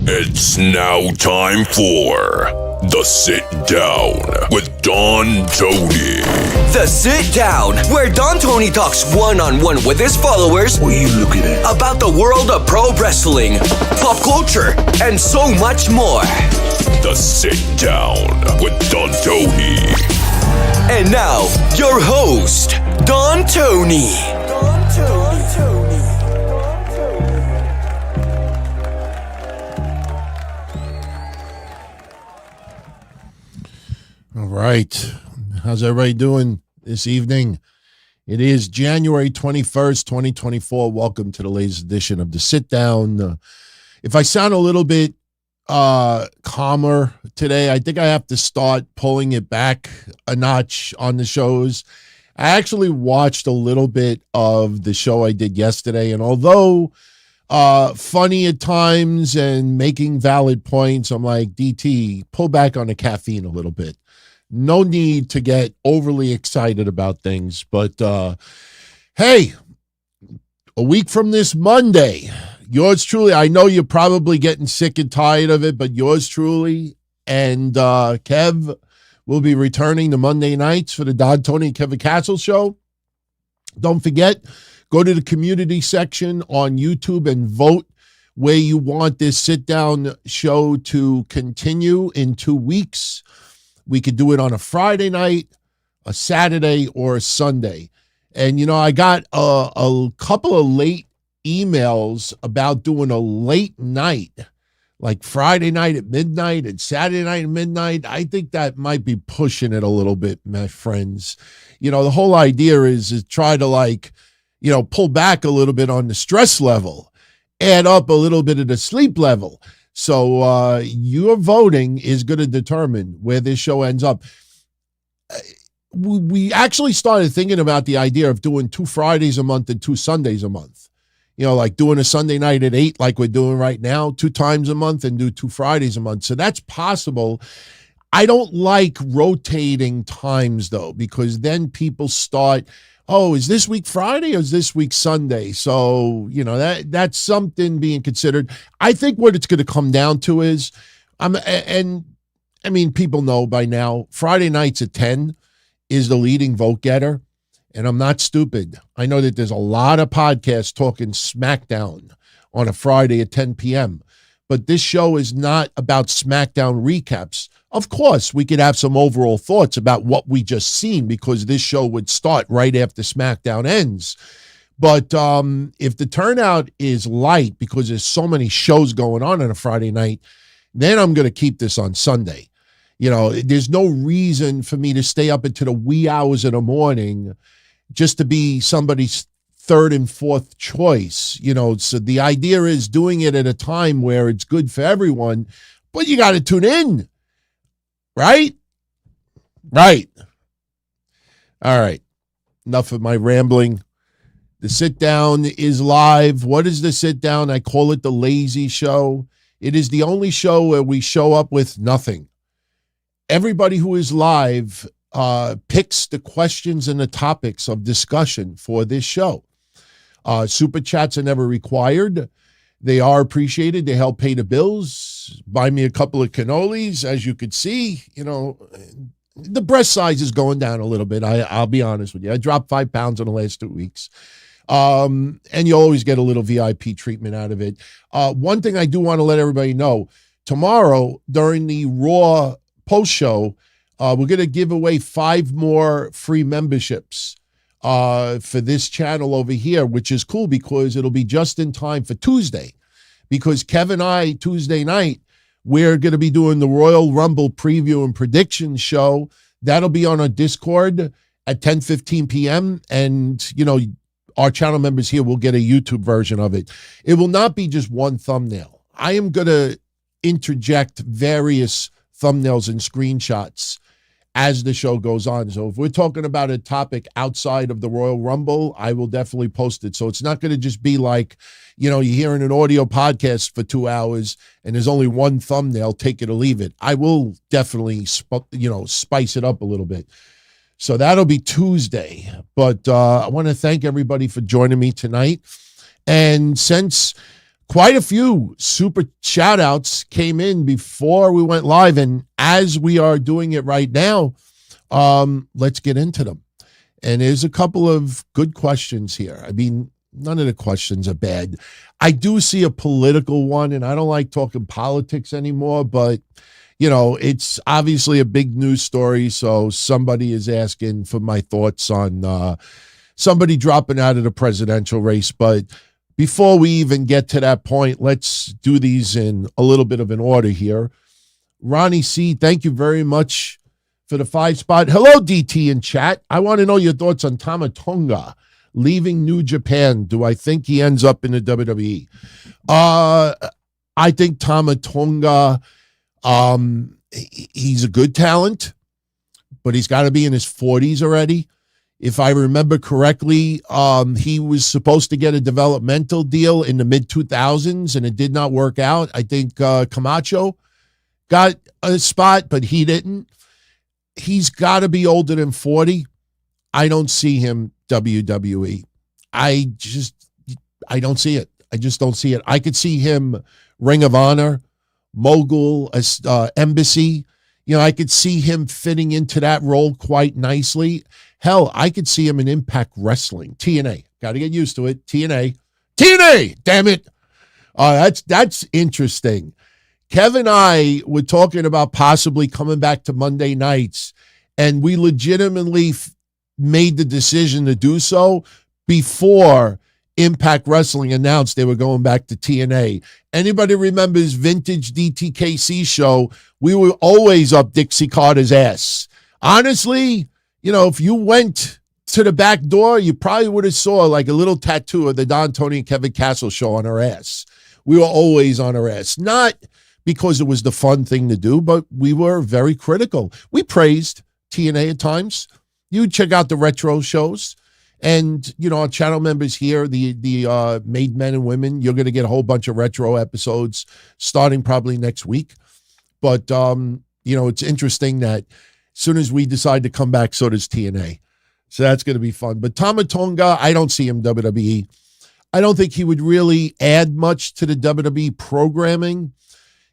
It's now time for The Sit Down with Don Tony. The Sit Down, where Don Tony talks one-on-one with his followers. What are you looking at? About the world of pro wrestling, pop culture, and so much more. The Sit Down with Don Tony. And now, your host, Don Tony. All right. How's everybody doing this evening? It is January 21st, 2024. Welcome to the latest edition of The Sit Down. If I sound a little bit calmer today, I think I have to start pulling it back a notch on the shows. I actually watched a little bit of the show I did yesterday, and although funny at times and making valid points, I'm like, DT, pull back on the caffeine a little bit. No need to get overly excited about things, but hey, a week from this Monday, yours truly, I know you're probably getting sick and tired of it, but yours truly and Kev will be returning to Monday nights for the Don Tony and Kevin Castle show. Don't forget, go to the community section on YouTube and vote where you want this sit-down show to continue in 2 weeks. We could do it on a Friday night, a Saturday, or a Sunday. And, you know, I got a couple of late emails about doing a late night, like Friday night at midnight and Saturday night at midnight. I think that might be pushing it a little bit, my friends. You know, the whole idea is try to, like, you know, pull back a little bit on the stress level, add up a little bit of the sleep level. So your voting is going to determine where this show ends up. We actually started thinking about the idea of doing 2 Fridays a month and 2 Sundays a month. You know, like doing a Sunday night at 8 like we're doing right now, 2 times a month, and do 2 Fridays a month. So that's possible. I don't like rotating times, though, because then people start, oh, is this week Friday or is this week Sunday? So, you know, that's something being considered. I think what it's going to come down to is, people know by now, Friday nights at 10 is the leading vote getter. And I'm not stupid. I know that there's a lot of podcasts talking SmackDown on a Friday at 10 p.m., but this show is not about SmackDown recaps. Of course, we could have some overall thoughts about what we just seen because this show would start right after SmackDown ends. But if the turnout is light because there's so many shows going on a Friday night, then I'm going to keep this on Sunday. You know, there's no reason for me to stay up into the wee hours of the morning just to be somebody's third and fourth choice. You know, so the idea is doing it at a time where it's good for everyone, but you got to tune in. Right? Right. All right. Enough of my rambling. The Sit Down is live. What is the Sit Down? I call it the lazy show. It is the only show where we show up with nothing. Everybody who is live picks the questions and the topics of discussion for this show. Super chats are never required. They are appreciated. They help pay the bills. Buy me a couple of cannolis. As you could see, you know, the breast size is going down a little bit. I'll be honest with you. I dropped 5 pounds in the last 2 weeks. And you always get a little VIP treatment out of it. One thing I do want to let everybody know, tomorrow during the Raw post show, we're going to give away 5 more free memberships for this channel over here, which is cool because it'll be just in time for Tuesday. Because Kev and I, Tuesday night, we're going to be doing the Royal Rumble preview and prediction show. That'll be on our Discord at 10:15 p.m. And, you know, our channel members here will get a YouTube version of it. It will not be just one thumbnail. I am going to interject various thumbnails and screenshots as the show goes on. So if we're talking about a topic outside of the Royal Rumble, I will definitely post it. So it's not going to just be like, you know, you're hearing an audio podcast for 2 hours and there's only one thumbnail, take it or leave it. I will definitely, spice it up a little bit. So that'll be Tuesday. But I want to thank everybody for joining me tonight. And since quite a few super shout outs came in before we went live. And as we are doing it right now, let's get into them. And there's a couple of good questions here. I mean, none of the questions are bad. I do see a political one, and I don't like talking politics anymore, but you know, it's obviously a big news story. So somebody is asking for my thoughts on somebody dropping out of the presidential race. But before we even get to that point, let's do these in a little bit of an order here. Ronnie C., thank you very much for the 5 spot. Hello, DT in chat. I want to know your thoughts on Tama Tonga leaving New Japan. Do I think he ends up in the WWE? I think Tama Tonga, he's a good talent, but he's got to be in his 40s already. If I remember correctly, he was supposed to get a developmental deal in the mid-2000s, and it did not work out. I think Camacho got a spot, but he didn't. He's got to be older than 40. I don't see him WWE. I don't see it. I just don't see it. I could see him Ring of Honor, Mogul, Embassy. You know, I could see him fitting into that role quite nicely. Hell, I could see him in Impact Wrestling. TNA. Got to get used to it. TNA. Damn it. That's interesting. Kevin and I were talking about possibly coming back to Monday nights, and we legitimately made the decision to do so before Impact Wrestling announced they were going back to TNA. Anybody remembers vintage DTKC show? We were always up Dixie Carter's ass. Honestly, you know, if you went to the back door, you probably would have saw like a little tattoo of the Don, Tony, and Kevin Castle show on her ass. We were always on her ass. Not because it was the fun thing to do, but we were very critical. We praised TNA at times. You check out the retro shows. And, you know, our channel members here, the Made Men and Women, you're going to get a whole bunch of retro episodes starting probably next week. But, you know, it's interesting that as soon as we decide to come back, so does TNA. So that's going to be fun. But Tama Tonga, I don't see him WWE. I don't think he would really add much to the WWE programming.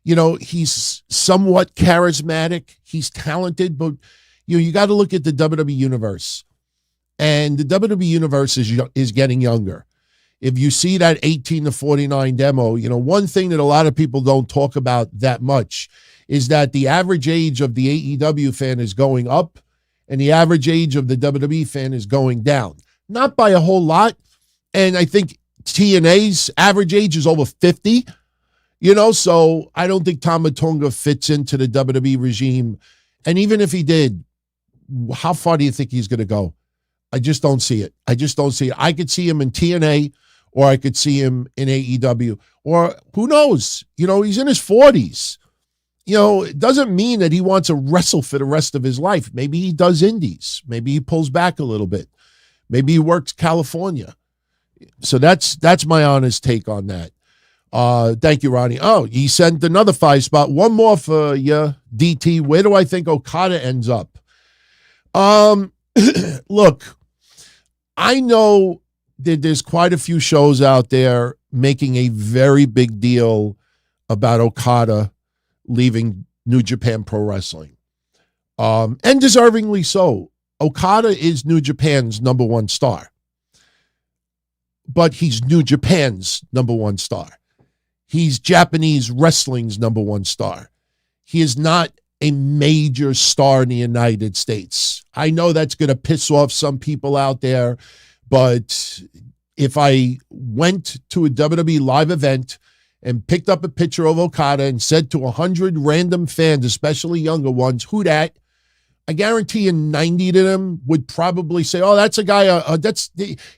You know, he's somewhat charismatic. He's talented, but, you know, you got to look at the WWE universe. And the WWE universe is getting younger. If you see that 18 to 49 demo, you know, one thing that a lot of people don't talk about that much is that the average age of the AEW fan is going up and the average age of the WWE fan is going down. Not by a whole lot. And I think TNA's average age is over 50, you know, so I don't think Tama Tonga fits into the WWE regime. And even if he did, how far do you think he's going to go? I just don't see it. I could see him in TNA, or I could see him in AEW, or who knows? You know, he's in his 40s. You know, it doesn't mean that he wants to wrestle for the rest of his life. Maybe he does indies. Maybe he pulls back a little bit. Maybe he works California. So that's my honest take on that. Thank you, Ronnie. Oh, he sent another 5 spot. One more for you, DT. Where do I think Okada ends up? Look, I know that there's quite a few shows out there making a very big deal about Okada leaving New Japan Pro Wrestling. And deservingly so. Okada is New Japan's number 1 star. But he's New Japan's number 1 star. He's Japanese wrestling's number 1 star. He is not a major star in the United States. I know that's going to piss off some people out there, but if I went to a WWE live event and picked up a picture of Okada and said to 100 random fans, especially younger ones, who that? I guarantee you 90 of them would probably say, oh, that's a guy,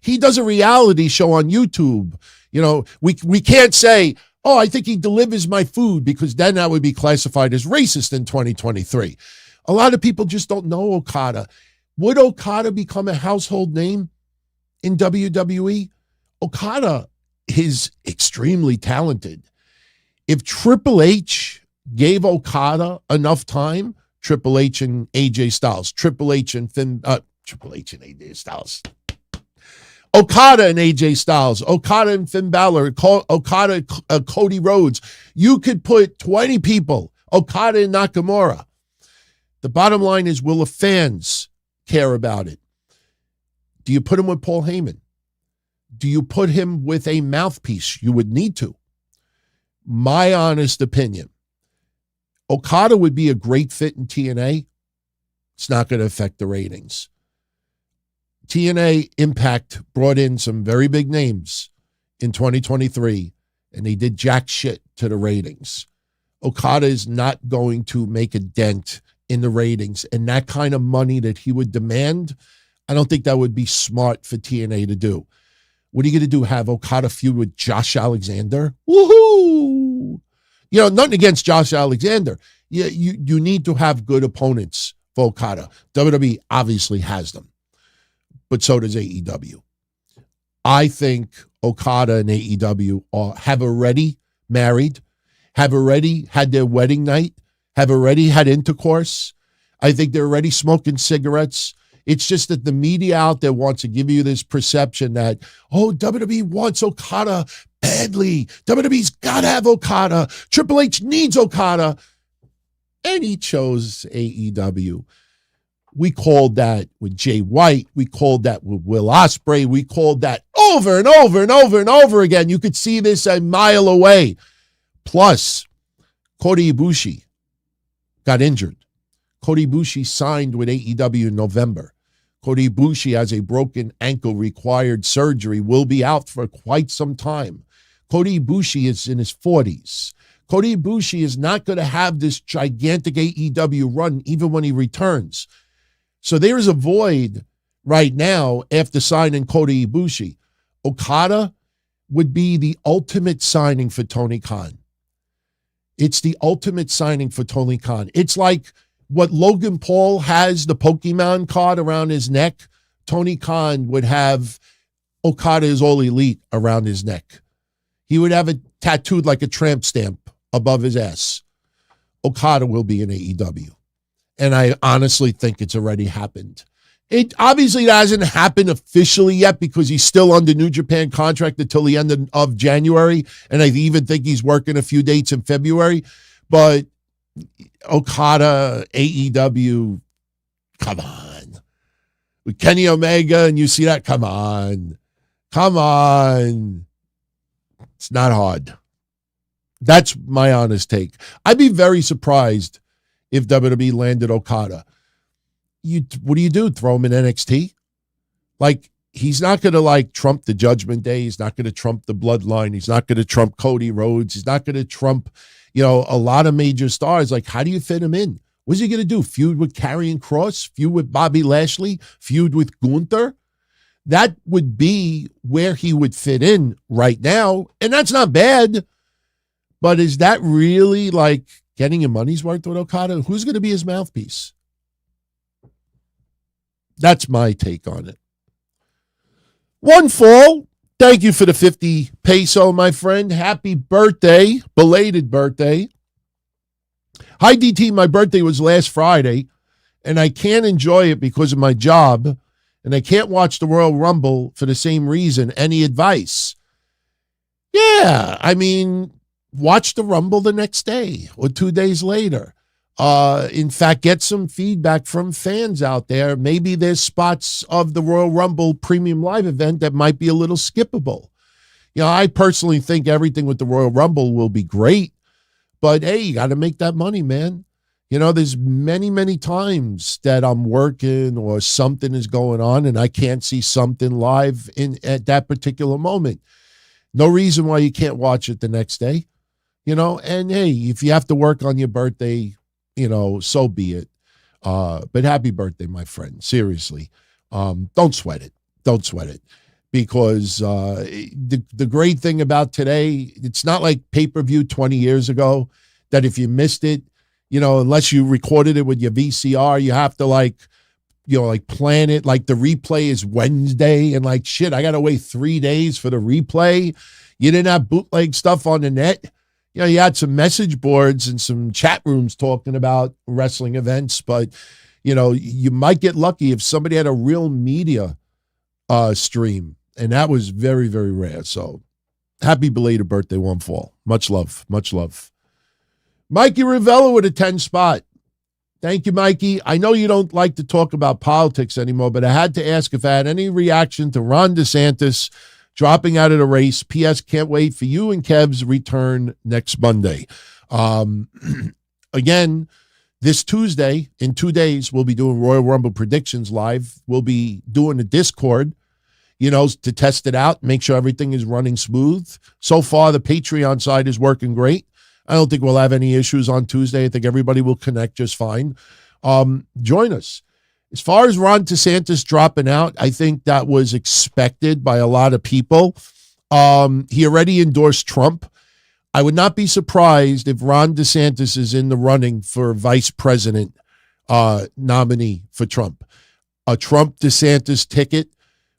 he does a reality show on YouTube. You know, we can't say, oh, I think he delivers my food, because then that would be classified as racist in 2023. A lot of people just don't know Okada. Would Okada become a household name in WWE? Okada is extremely talented. If Triple H gave Okada enough time, Triple H and AJ Styles, Triple H and AJ Styles, Okada and AJ Styles, Okada and Finn Balor, Okada, Cody Rhodes. You could put 20 people, Okada and Nakamura. The bottom line is, will the fans care about it? Do you put him with Paul Heyman? Do you put him with a mouthpiece? You would need to. My honest opinion, Okada would be a great fit in TNA. It's not going to affect the ratings. TNA Impact brought in some very big names in 2023, and they did jack shit to the ratings. Okada is not going to make a dent in the ratings, and that kind of money that he would demand, I don't think that would be smart for TNA to do. What are you going to do, have Okada feud with Josh Alexander? Woohoo! You know, nothing against Josh Alexander. You need to have good opponents for Okada. WWE obviously has them, but so does AEW. I think Okada and AEW have already married, have already had their wedding night, have already had intercourse. I think they're already smoking cigarettes. It's just that the media out there wants to give you this perception that, oh, WWE wants Okada badly. WWE's got to have Okada. Triple H needs Okada. And he chose AEW. We called that with Jay White. We called that with Will Ospreay. We called that over and over and over and over again. You could see this a mile away. Plus, Kota Ibushi got injured. Kota Ibushi signed with AEW in November. Kota Ibushi has a broken ankle, required surgery, will be out for quite some time. Kota Ibushi is in his 40s. Kota Ibushi is not going to have this gigantic AEW run even when he returns. So there is a void right now after signing Kota Ibushi. Okada would be the ultimate signing for Tony Khan. It's the ultimate signing for Tony Khan. It's like what Logan Paul has, the Pokemon card around his neck. Tony Khan would have Okada is All Elite around his neck. He would have it tattooed like a tramp stamp above his ass. Okada will be in AEW. And I honestly think it's already happened. It obviously hasn't happened officially yet because he's still under New Japan contract until the end of January. And I even think he's working a few dates in February. But Okada, AEW, come on. With Kenny Omega, and you see that, come on. Come on. It's not hard. That's my honest take. I'd be very surprised if WWE landed Okada. What do? Throw him in NXT? Like, he's not going to trump the Judgment Day. He's not going to trump the Bloodline. He's not going to trump Cody Rhodes. He's not going to trump, a lot of major stars. Like, how do you fit him in? What's he going to do? Feud with Karrion Kross? Feud with Bobby Lashley? Feud with Gunther? That would be where he would fit in right now. And that's not bad. But is that really getting your money's worth with Okada? Who's going to be his mouthpiece? That's my take on it. One Fall, thank you for the 50 peso, my friend. Happy birthday, belated birthday. Hi, DT, my birthday was last Friday, and I can't enjoy it because of my job, and I can't watch the Royal Rumble for the same reason. Any advice? Yeah, watch the Rumble the next day or 2 days later. In fact, get some feedback from fans out there. Maybe there's spots of the Royal Rumble Premium Live event that might be a little skippable. I personally think everything with the Royal Rumble will be great, but hey, you got to make that money, man. There's many, many times that I'm working or something is going on and I can't see something live at that particular moment. No reason why you can't watch it the next day, and hey, if you have to work on your birthday, so be it. But happy birthday, my friend. Seriously. Don't sweat it. Don't sweat it. Because the great thing about today, it's not like pay-per-view 20 years ago that if you missed it, unless you recorded it with your VCR, you have to plan it. Like the replay is Wednesday and shit, I got to wait 3 days for the replay. You didn't have bootleg stuff on the net. You had some message boards and some chat rooms talking about wrestling events, but, you might get lucky if somebody had a real media stream And that was very, very rare. So happy belated birthday, One Fall. Much love. Much love. Mikey Rivella with a 10 spot. Thank you, Mikey. I know you don't like to talk about politics anymore, but I had to ask if I had any reaction to Ron DeSantis dropping out of the race. P.S. Can't wait for you and Kev's return next Monday. Again, this Tuesday, in 2 days, we'll be doing Royal Rumble predictions live. We'll be doing a Discord, to test it out, make sure everything is running smooth. So far, the Patreon side is working great. I don't think we'll have any issues on Tuesday. I think everybody will connect just fine. Join us. As far as Ron DeSantis dropping out, I think that was expected by a lot of people. He already endorsed Trump. I would not be surprised if Ron DeSantis is in the running for vice president nominee for Trump. A Trump-DeSantis ticket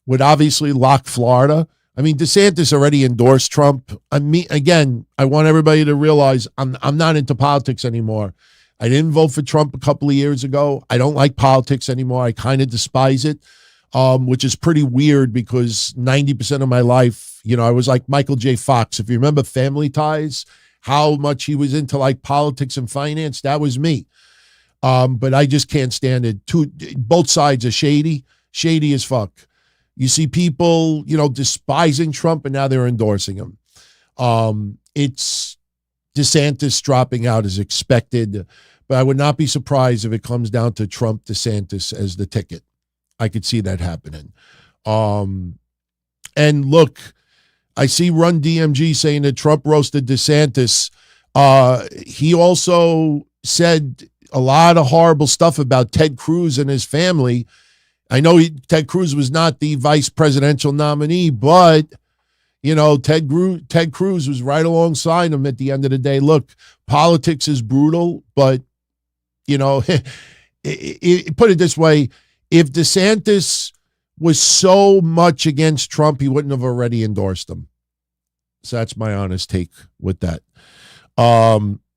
would obviously lock Florida. I mean, DeSantis already endorsed Trump. I want everybody to realize I'm not into politics anymore. I didn't vote for Trump a couple of years ago. I don't like politics anymore. I kind of despise it, which is pretty weird because 90% of my life, I was like Michael J. Fox. If you remember Family Ties, how much he was into like politics and finance, that was me. But I just can't stand it. Both sides are shady as fuck. You see people, despising Trump, and now they're endorsing him. It's DeSantis dropping out as expected, but I would not be surprised if it comes down to Trump DeSantis as the ticket. I could see that happening. And look, I see Run DMG saying that Trump roasted DeSantis. He also said a lot of horrible stuff about Ted Cruz and his family. I know Ted Cruz was not the vice presidential nominee, but, Ted Cruz was right alongside him at the end of the day. Look, politics is brutal, but, put it this way, if DeSantis was so much against Trump, he wouldn't have already endorsed him. So that's my honest take with that.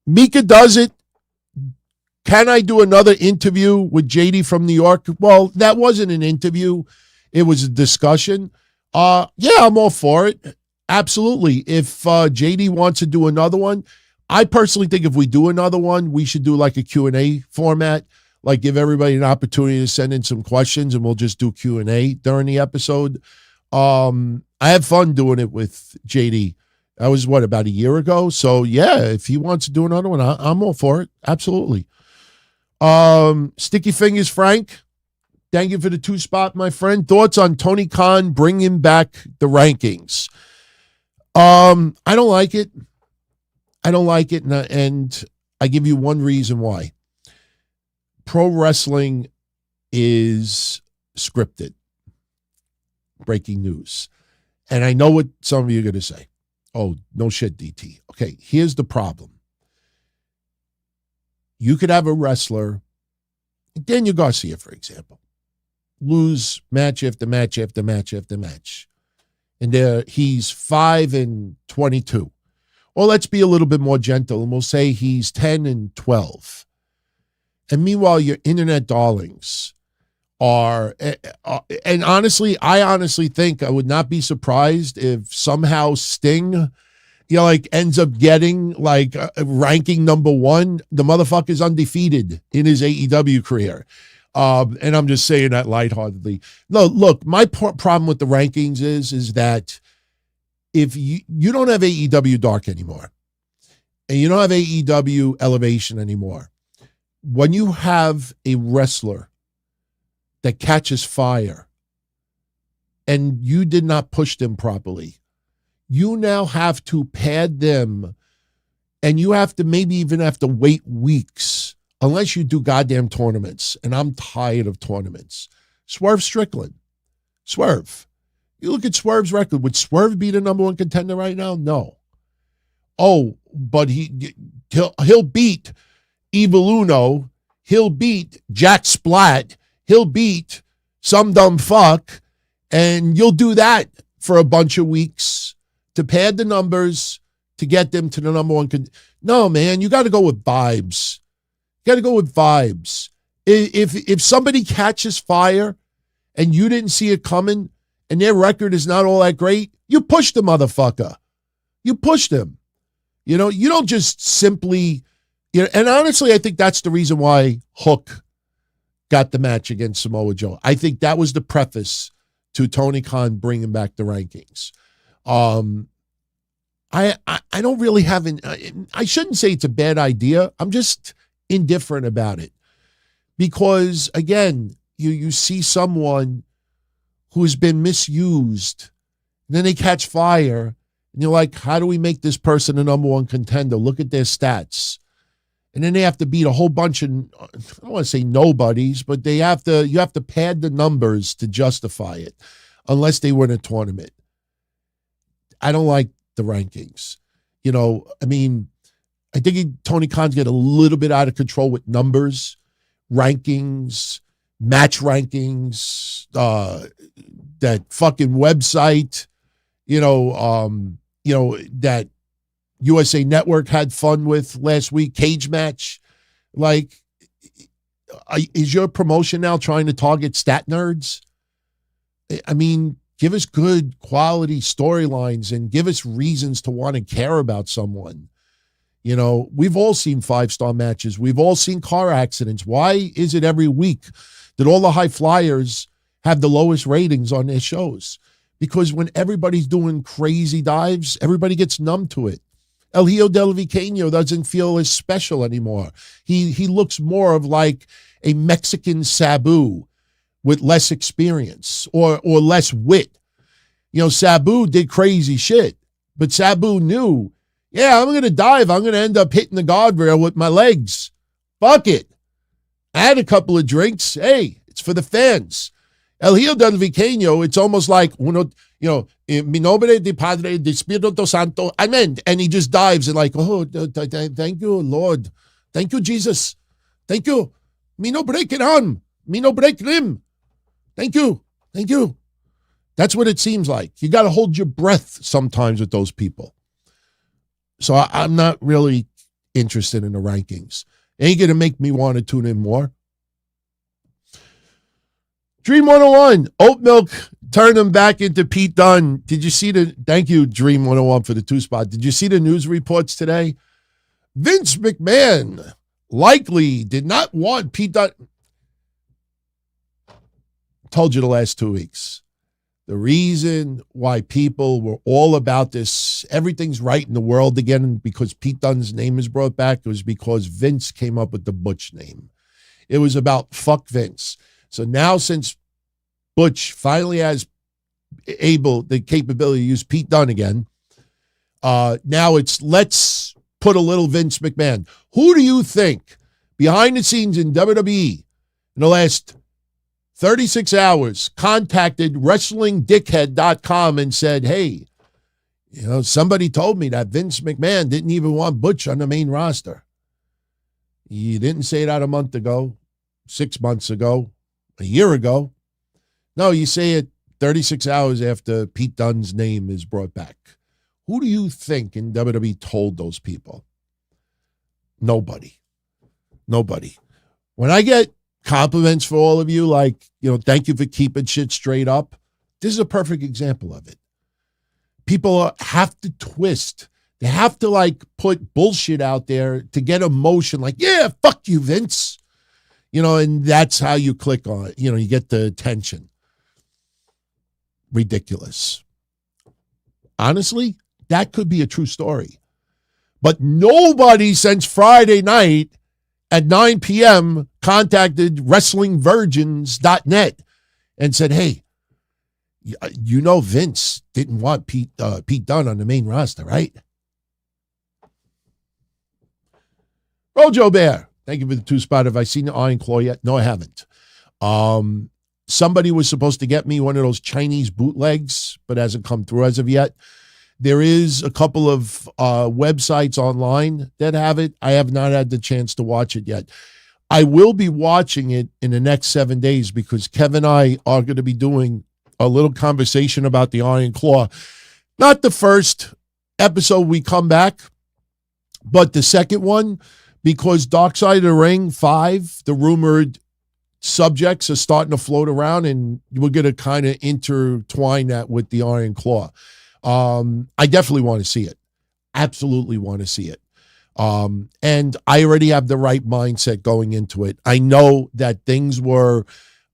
Mika does it. Can I do another interview with JD from New York? Well, that wasn't an interview. It was a discussion. Yeah, I'm all for it. Absolutely. If JD wants to do another one, I personally think if we do another one, we should do like a Q&A format, like give everybody an opportunity to send in some questions and we'll just do Q&A during the episode. I had fun doing it with JD. That was, about a year ago? So, yeah, if he wants to do another one, I'm all for it. Absolutely. Sticky Fingers Frank, thank you for the 2 spot, my friend. Thoughts on Tony Khan bringing back the rankings? I don't like it. And I give you one reason why. Pro wrestling is scripted. Breaking news. And I know what some of you are going to say. Oh, no shit, DT. Okay, here's the problem. You could have a wrestler, Daniel Garcia, for example, lose match after match after match after match. And he's 5-22. Or let's be a little bit more gentle and we'll say he's 10-12. And meanwhile, your internet darlings are, and honestly, I honestly think I would not be surprised if somehow Sting, ends up getting ranking number 1. The motherfucker's undefeated in his AEW career. And I'm just saying that lightheartedly. No, look, my problem with the rankings is that if you don't have AEW Dark anymore, and you don't have AEW Elevation anymore, when you have a wrestler that catches fire and you did not push them properly, you now have to pad them, and you have to maybe even have to wait weeks unless you do goddamn tournaments. And I'm tired of tournaments. Swerve Strickland. Swerve. You look at Swerve's record. Would Swerve be the number 1 contender right now? No. Oh, but he'll beat Evil Uno. He'll beat Jack Splat. He'll beat some dumb fuck. And you'll do that for a bunch of weeks to pad the numbers to get them to the number 1. No, man, you got to go with vibes. You got to go with vibes. If somebody catches fire and you didn't see it coming and their record is not all that great, you push the motherfucker. You push them. You know, you don't just simply, and honestly, I think that's the reason why Hook got the match against Samoa Joe. I think that was the preface to Tony Khan bringing back the rankings. I don't really have I shouldn't say it's a bad idea. I'm just indifferent about it because, again, you see someone who has been misused, and then they catch fire, and you're like, how do we make this person a number one contender? Look at their stats. And then they have to beat a whole bunch of, I don't want to say nobodies, but you have to pad the numbers to justify it, unless they win a tournament. I don't like the rankings. You know, I mean, I think Tony Khan's get a little bit out of control with numbers, rankings, match rankings, that fucking website, that USA Network had fun with last week, Cage Match. Like, is your promotion now trying to target stat nerds? I mean, give us good quality storylines and give us reasons to want to care about someone. You know, we've all seen 5-star matches. We've all seen car accidents. Why is it every week that all the high flyers have the lowest ratings on their shows? Because when everybody's doing crazy dives, everybody gets numb to it. El Hijo del Viqueño doesn't feel as special anymore. He looks more of like a Mexican Sabu with less experience or less wit. You know, Sabu did crazy shit, but Sabu knew, I'm going to dive. I'm going to end up hitting the guardrail with my legs. Fuck it. I had a couple of drinks. Hey, it's for the fans. El Hijo del Viqueño, it's almost like, mi nombre de Padre, de Espíritu Santo, amen. And he just dives and like, thank you, Lord. Thank you, Jesus. Thank you. Me no break it on. Me no break rim. Thank you. Thank you. That's what it seems like. You got to hold your breath sometimes with those people. So I'm not really interested in the rankings. Ain't going to make me want to tune in more. Dream 101, Oat Milk turned him back into Pete Dunne. Did you see thank you, Dream 101, for the 2-spot. Did you see the news reports today? Vince McMahon likely did not want Pete Dunne. Told you the last 2 weeks. The reason why people were all about this, everything's right in the world again because Pete Dunne's name is brought back, was because Vince came up with the Butch name. It was about fuck Vince. So now since Butch finally has the capability to use Pete Dunne again, now it's let's put a little Vince McMahon. Who do you think behind the scenes in WWE in the last 36 hours contacted WrestlingDickhead.com and said, hey, somebody told me that Vince McMahon didn't even want Butch on the main roster. You didn't say that a month ago, 6 months ago, a year ago. No, you say it 36 hours after Pete Dunne's name is brought back. Who do you think in WWE told those people? Nobody. When I get compliments for all of you, like, thank you for keeping shit straight up, this is a perfect example of it. People have to twist. They have to, put bullshit out there to get emotion, like, yeah, fuck you, Vince. And that's how you click on it. You get the attention. Ridiculous. Honestly, that could be a true story. But nobody since Friday night at 9 p.m. contacted WrestlingVirgins.net and said, hey, Vince didn't want Pete Dunne on the main roster, right? Rojo Bear. Thank you for the 2-spot. Have I seen the Iron Claw yet? No, I haven't. Somebody was supposed to get me one of those Chinese bootlegs, but hasn't come through as of yet. There is a couple of websites online that have it. I have not had the chance to watch it yet. I will be watching it in the next 7 days because Kevin and I are going to be doing a little conversation about the Iron Claw. Not the first episode we come back, but the second one, because Dark Side of the Ring 5, the rumored subjects are starting to float around, and we're going to kind of intertwine that with the Iron Claw. I definitely want to see it. Absolutely want to see it. And I already have the right mindset going into it. I know that things were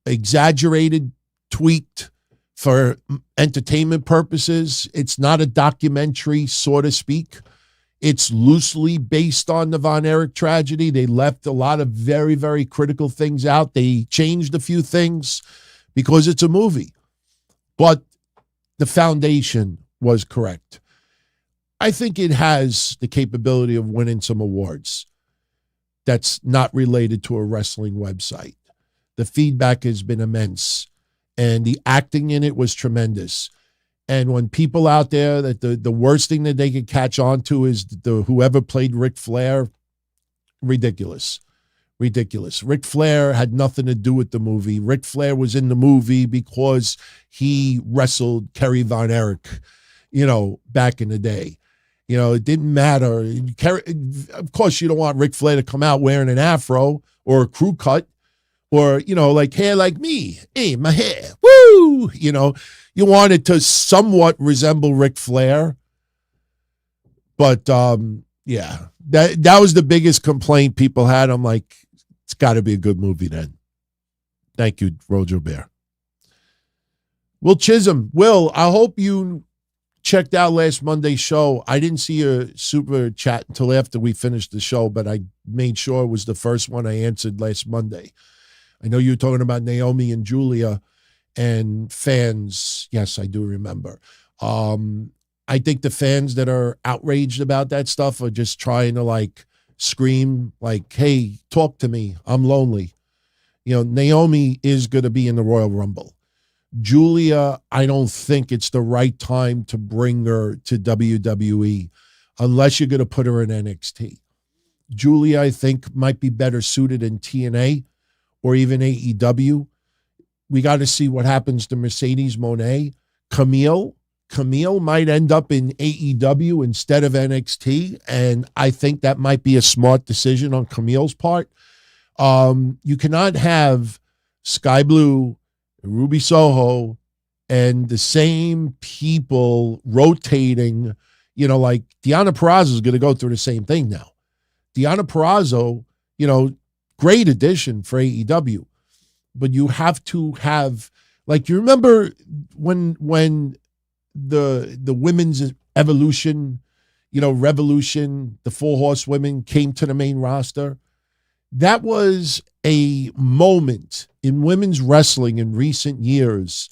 exaggerated, tweaked for entertainment purposes. It's not a documentary, so to speak. It's loosely based on the Von Erich tragedy. They left a lot of very, very critical things out. They changed a few things because it's a movie. But the foundation was correct. I think it has the capability of winning some awards that's not related to a wrestling website. The feedback has been immense, and the acting in it was tremendous. And when people out there, that the worst thing that they could catch on to is whoever played Ric Flair, ridiculous. Ric Flair had nothing to do with the movie. Ric Flair was in the movie because he wrestled Kerry Von Erich, back in the day. It didn't matter. Of course, you don't want Ric Flair to come out wearing an afro or a crew cut or, like hair like me. Hey, my hair. Woo! You want it to somewhat resemble Ric Flair. But, yeah, that was the biggest complaint people had. I'm like, it's got to be a good movie then. Thank you, Rojo Bear. Will Chisholm. Will, I hope you checked out last Monday's show. I didn't see a super chat until after we finished the show, but I made sure it was the first one I answered last Monday. I know you were talking about Naomi and Julia and fans. Yes, I do remember. I think the fans that are outraged about that stuff are just trying to scream hey, talk to me. I'm lonely. Naomi is going to be in the Royal Rumble. Julia, I don't think it's the right time to bring her to WWE unless you're going to put her in NXT. Julia, I think, might be better suited in TNA or even AEW. We got to see what happens to Mercedes Moné. Camille might end up in AEW instead of NXT, and I think that might be a smart decision on Camille's part. You cannot have Sky Blue, Ruby Soho, and the same people rotating, like Deonna Purrazzo is going to go through the same thing now. Deonna Purrazzo, great addition for AEW, but you have to have, you remember when the women's evolution, revolution, the 4 horsewomen came to the main roster. That was a moment in women's wrestling in recent years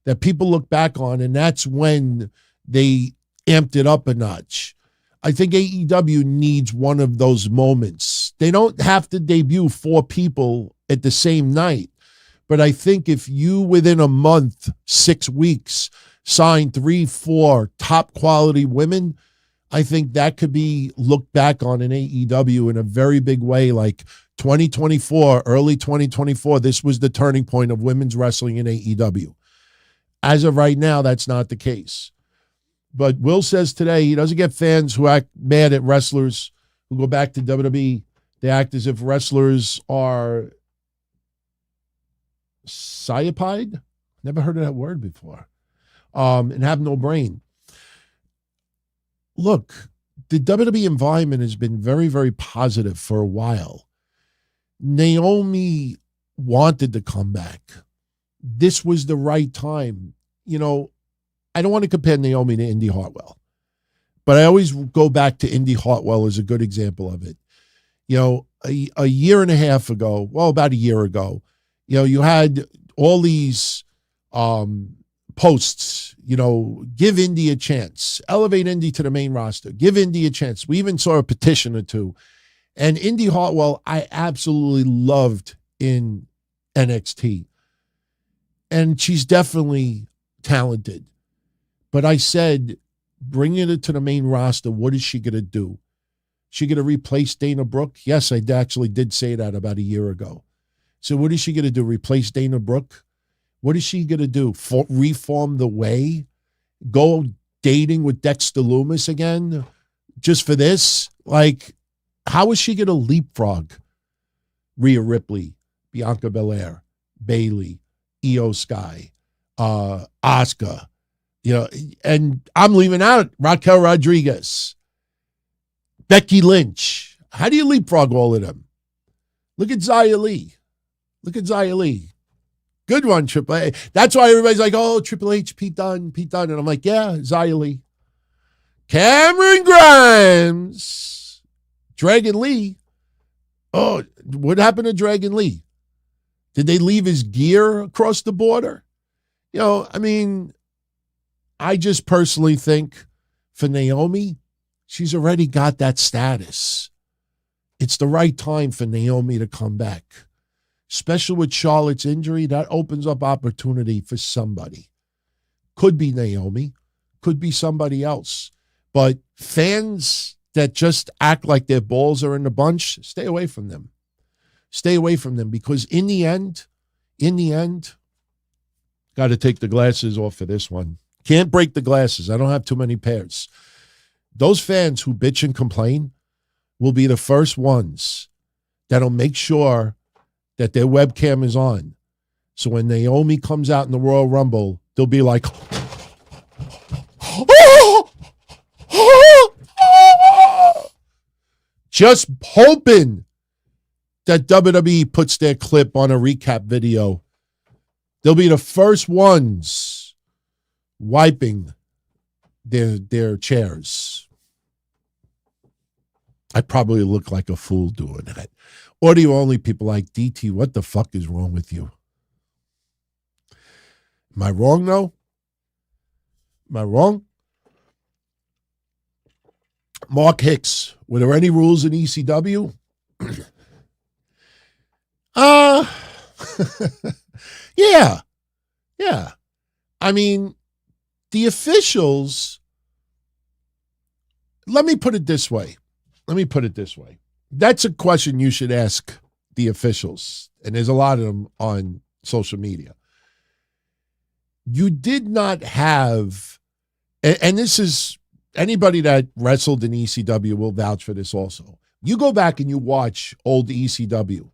that people look back on, and that's when they amped it up a notch. I think AEW needs one of those moments. They don't have to debut 4 people at the same night, but I think if you, within a month, 6 weeks, sign 3-4 top quality women, I think that could be looked back on in AEW in a very big way. 2024, early 2024, this was the turning point of women's wrestling in AEW. As of right now, that's not the case. But Will says today he doesn't get fans who act mad at wrestlers who go back to WWE. They act as if wrestlers are psyopied. Never heard of that word before. And have no brain. Look, the WWE environment has been very, very positive for a while. Naomi wanted to come back. This was the right time. I don't want to compare Naomi to Indy Hartwell, but I always go back to Indy Hartwell as a good example of it. A year and a half ago, about a year ago, you had all these posts, give Indy a chance, elevate Indy to the main roster, give Indy a chance. We even saw a petition or two. And Indy Hartwell, I absolutely loved in NXT. And she's definitely talented. But I said, bringing her to the main roster, what is she going to do? She going to replace Dana Brooke? Yes, I actually did say that about a year ago. So what is she going to do? Replace Dana Brooke? What is she going to do? Reform the Way? Go dating with Dexter Lumis again? Just for this? How is she going to leapfrog Rhea Ripley? Bianca Belair, Bayley, Io Sky, Asuka, and I'm leaving out Raquel Rodriguez, Becky Lynch. How do you leapfrog all of them? Look at Xia Li. Good one, Triple H. That's why everybody's like, oh, Triple H, Pete Dunne. And I'm like, yeah, Xia Li. Cameron Grimes. Dragon Lee. Oh, what happened to Dragon Lee? Did they leave his gear across the border? I just personally think for Naomi, she's already got that status. It's the right time for Naomi to come back. Especially with Charlotte's injury, that opens up opportunity for somebody. Could be Naomi, could be somebody else. But fans that just act like their balls are in the bunch, stay away from them. Stay away from them, because in the end, got to take the glasses off for this one. Can't break the glasses. I don't have too many pairs. Those fans who bitch and complain will be the first ones that'll make sure that their webcam is on. So when Naomi comes out in the Royal Rumble, they'll be like, just hoping that WWE puts their clip on a recap video. They'll be the first ones wiping their chairs. I probably look like a fool doing that. Audio only people like, DT, what the fuck is wrong with you? Am I wrong, though? Am I wrong? Mark Hicks, were there any rules in ECW? Yeah. I mean, the officials, let me put it this way. That's a question you should ask the officials, and there's a lot of them on social media. You did not have, and this is, anybody that wrestled in ECW will vouch for this also. You go back and you watch old ECW.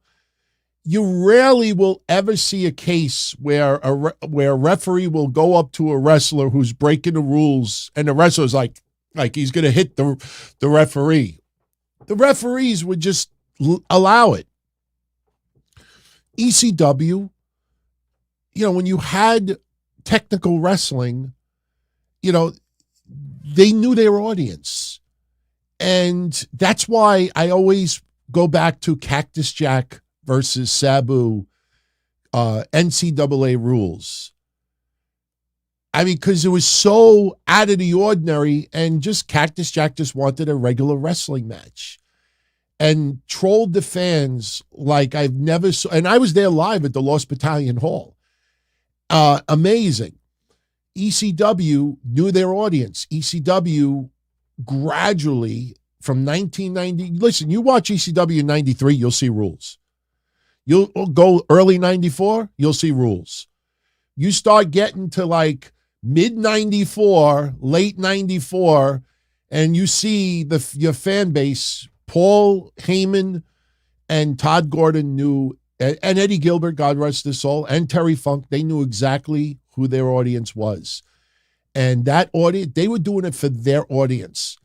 You rarely will ever see a case where a referee will go up to a wrestler who's breaking the rules, and the wrestler's like he's going to hit the referee. The referees would just allow it. ECW, when you had technical wrestling, they knew their audience. And that's why I always go back to Cactus Jack versus Sabu, NCAA rules. I mean, because it was so out of the ordinary, and just Cactus Jack just wanted a regular wrestling match and trolled the fans like I've never saw. And I was there live at the Lost Battalion Hall. Amazing. ECW knew their audience. ECW gradually from 1990. Listen, you watch ECW in 93, you'll see rules. You'll go early 94, you'll see rules. You start getting to like mid 94, late 94, and you see your fan base, Paul Heyman and Todd Gordon knew, and Eddie Gilbert, God rest his soul, and Terry Funk, they knew exactly who their audience was. And that audience, they were doing it for their audience,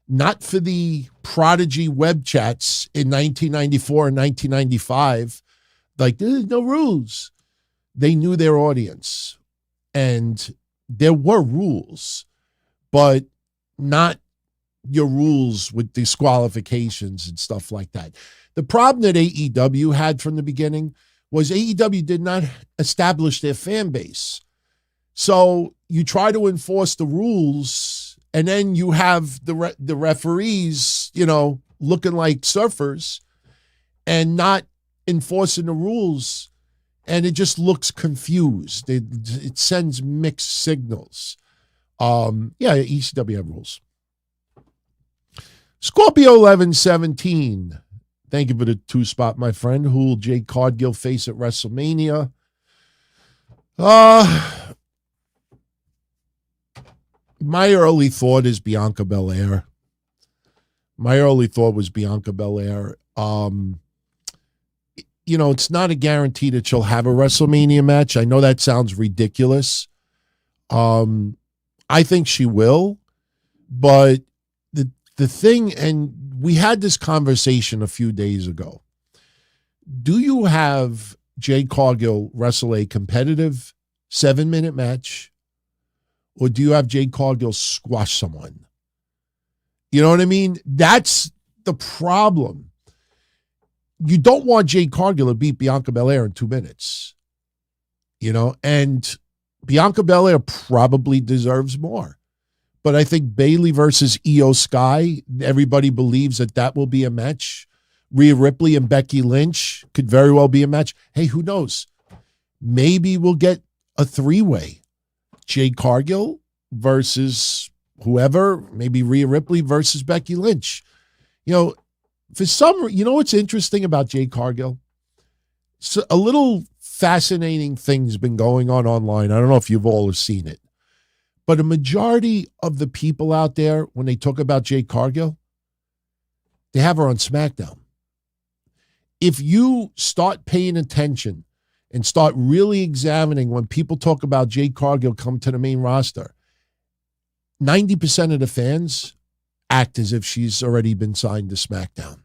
not for the prodigy web chats in 1994 and 1995. Like, there's no rules. They knew their audience. And there were rules, but not your rules with disqualifications and stuff like that. The problem that AEW had from the beginning was AEW did not establish their fan base. So you try to enforce the rules, and then you have the referees, looking like surfers and not enforcing the rules, and it just looks confused. It sends mixed signals. ECW have rules. Scorpio 1117. Thank you for the 2-spot, my friend. Who will Jade Cargill face at WrestleMania? My early thought is Bianca Belair. My early thought was Bianca Belair. it's not a guarantee that she'll have a WrestleMania match. I know that sounds ridiculous. I think she will, but the thing, and we had this conversation a few days ago. Do you have Jade Cargill wrestle a competitive 7-minute match, or do you have Jade Cargill squash someone? You know what I mean? That's the problem. You don't want Jade Cargill to beat Bianca Belair in 2 minutes. And Bianca Belair probably deserves more. But I think Bayley versus Io Sky, everybody believes that will be a match. Rhea Ripley and Becky Lynch could very well be a match. Hey, who knows? Maybe we'll get a 3-way. Jade Cargill versus whoever, maybe Rhea Ripley versus Becky Lynch. For some, what's interesting about Jade Cargill? So a little fascinating thing's been going on online. I don't know if you've all seen it. But a majority of the people out there, when they talk about Jade Cargill, they have her on SmackDown. If you start paying attention and start really examining when people talk about Jade Cargill come to the main roster, 90% of the fans act as if she's already been signed to SmackDown.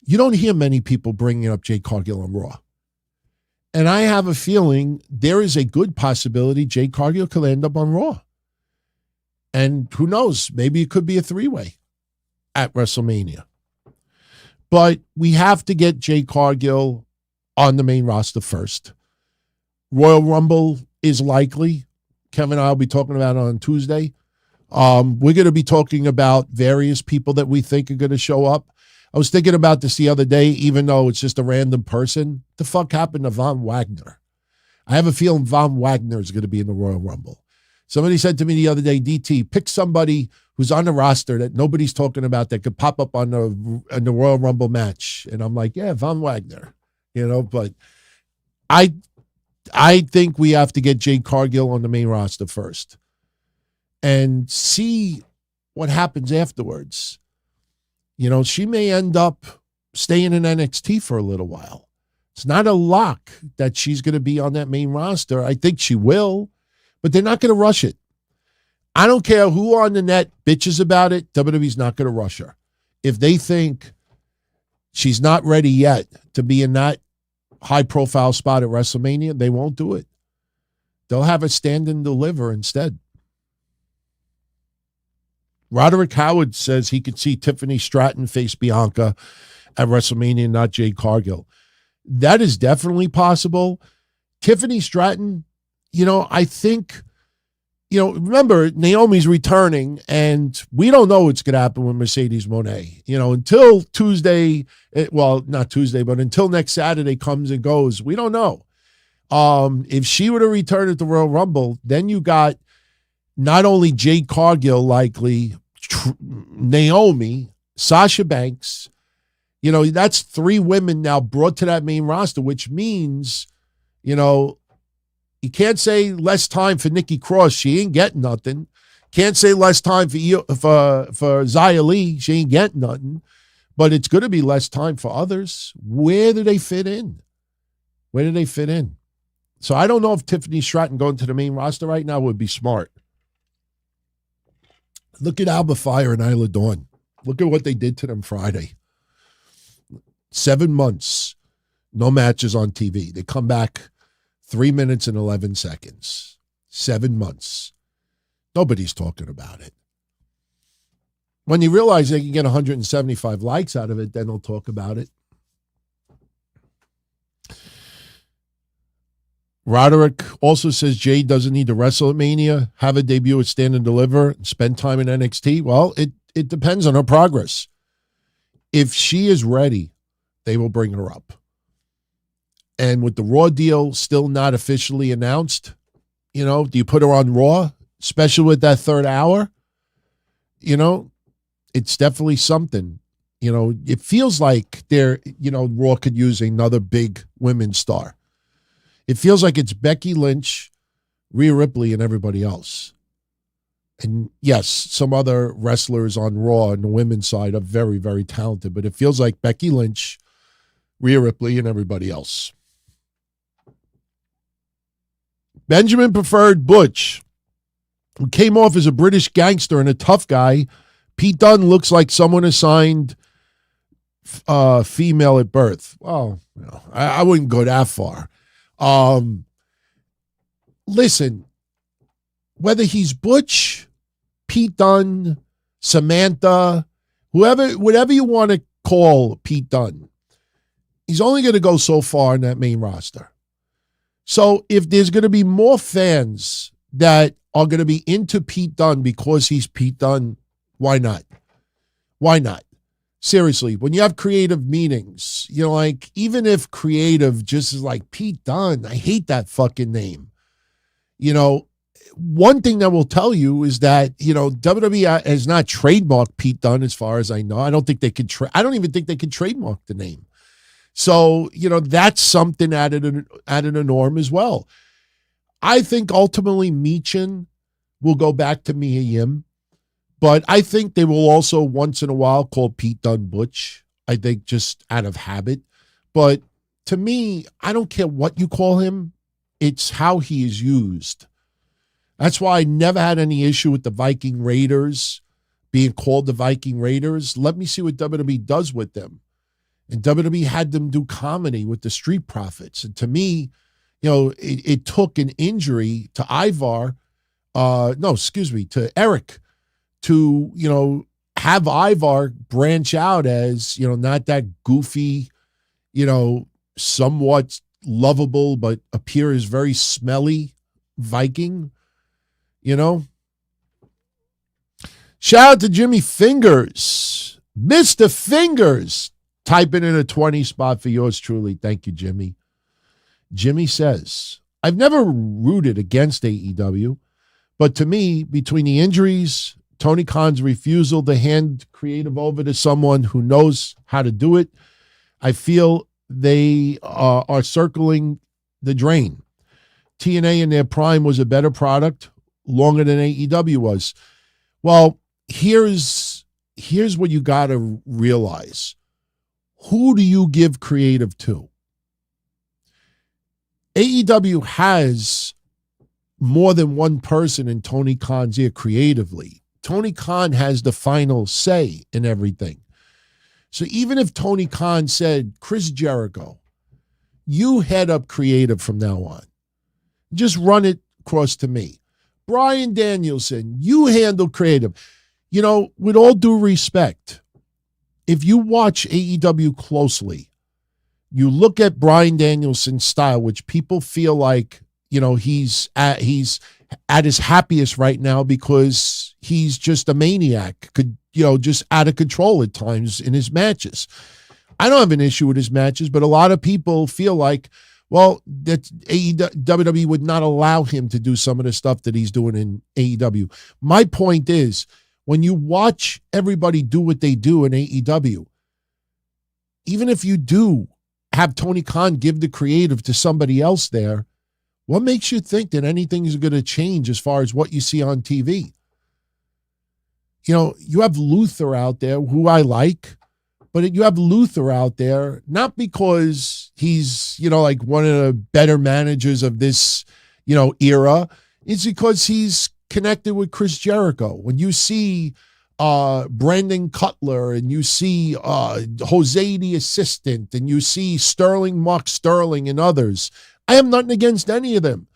You don't hear many people bringing up Jade Cargill on Raw. And I have a feeling there is a good possibility Jade Cargill could end up on Raw. And who knows, maybe it could be a 3-way at WrestleMania. But we have to get Jade Cargill on the main roster first. Royal Rumble is likely. Kevin and I will be talking about it on Tuesday. We're going to be talking about various people that we think are going to show up. I was thinking about this the other day, even though it's just a random person. The fuck happened to Von Wagner? I have a feeling Von Wagner is going to be in the Royal Rumble. Somebody said to me the other day, DT, pick somebody who's on the roster that nobody's talking about that could pop up on the Royal Rumble match. And I'm like, yeah, Von Wagner. But I think we have to get Jade Cargill on the main roster first and see what happens afterwards. She may end up staying in NXT for a little while. It's not a lock that she's going to be on that main roster. I think she will, but they're not going to rush it. I don't care who on the net bitches about it. WWE's not going to rush her. If they think she's not ready yet to be in that high-profile spot at WrestleMania, they won't do it. They'll have her stand and deliver instead. Roderick Howard says he could see Tiffany Stratton face Bianca at WrestleMania, not Jade Cargill. That is definitely possible. Tiffany Stratton, I think, remember, Naomi's returning, and we don't know what's going to happen with Mercedes Moné. Until Tuesday, not Tuesday, but until next Saturday comes and goes, we don't know. If she were to return at the Royal Rumble, then you got not only Jade Cargill likely, Naomi, Sasha Banks, that's 3 women now brought to that main roster, which means, you can't say less time for Nikki Cross. She ain't getting nothing. Can't say less time for Xia Li. She ain't getting nothing. But it's going to be less time for others. Where do they fit in? So I don't know if Tiffany Stratton going to the main roster right now would be smart. Look at Alba Fire and Isla Dawn. Look at what they did to them Friday. 7 months, no matches on TV. They come back 3 minutes and 11 seconds. 7 months. Nobody's talking about it. When you realize they can get 175 likes out of it, then they'll talk about it. Roderick also says Jade doesn't need to wrestle at Mania, have a debut at Stand and Deliver, and spend time in NXT. Well, it depends on her progress. If she is ready, they will bring her up. And with the Raw deal still not officially announced, do you put her on Raw, especially with that 3rd hour? It's definitely something. It feels like Raw could use another big women's star. It feels like it's Becky Lynch, Rhea Ripley, and everybody else. And yes, some other wrestlers on Raw on the women's side are very, very talented, but it feels like Becky Lynch, Rhea Ripley and everybody else. Benjamin preferred Butch, who came off as a British gangster and a tough guy. Pete Dunne looks like someone assigned female at birth. Well, I wouldn't go that far. Listen, whether he's Butch, Pete Dunne, Samantha, whatever you want to call Pete Dunne, he's only going to go so far in that main roster. So if there's going to be more fans that are going to be into Pete Dunne because he's Pete Dunne, why not? Why not? Seriously, when you have creative meetings, like, even if creative just is like Pete Dunne, I hate that fucking name. One thing that will tell you is that, WWE has not trademarked Pete Dunne as far as I know. I don't think they could I don't even think they could trademark the name. So, that's something added a norm as well. I think ultimately Michin will go back to Mia Yim, but I think they will also once in a while call Pete Dunne Butch. I think just out of habit. But to me, I don't care what you call him. It's how he is used. That's why I never had any issue with the Viking Raiders being called the Viking Raiders. Let me see what WWE does with them. And WWE had them do comedy with the Street Profits. And to me, it took an injury to to Eric to, have Ivar branch out as, not that goofy, somewhat lovable, but appears very smelly Viking, Shout out to Jimmy Fingers. Mr. Fingers. Typing in a 20 spot for yours truly. Thank you, Jimmy. Jimmy says, I've never rooted against AEW, but to me, between the injuries, Tony Khan's refusal to hand creative over to someone who knows how to do it, I feel they are circling the drain. TNA in their prime was a better product longer than AEW was. Well, here's what you got to realize. Who do you give creative to? AEW has more than one person in Tony Khan's ear creatively. Tony Khan has the final say in everything. So even if Tony Khan said, Chris Jericho, you head up creative from now on. Just run it across to me. Bryan Danielson, you handle creative. With all due respect, if you watch AEW closely, you look at Bryan Danielson's style, which people feel like, he's at his happiest right now because he's just a maniac, just out of control at times in his matches. I don't have an issue with his matches, but a lot of people feel like, well, that WWE would not allow him to do some of the stuff that he's doing in AEW. My point is, when you watch everybody do what they do in AEW, even if you do have Tony Khan give the creative to somebody else there, what makes you think that anything is going to change as far as what you see on TV? You have Luther out there, who I like, but you have Luther out there, not because he's, like one of the better managers of this, era. It's because he's connected with Chris Jericho. When you see Brandon Cutler and you see Jose the assistant and you see Mark Sterling and others, I have nothing against any of them.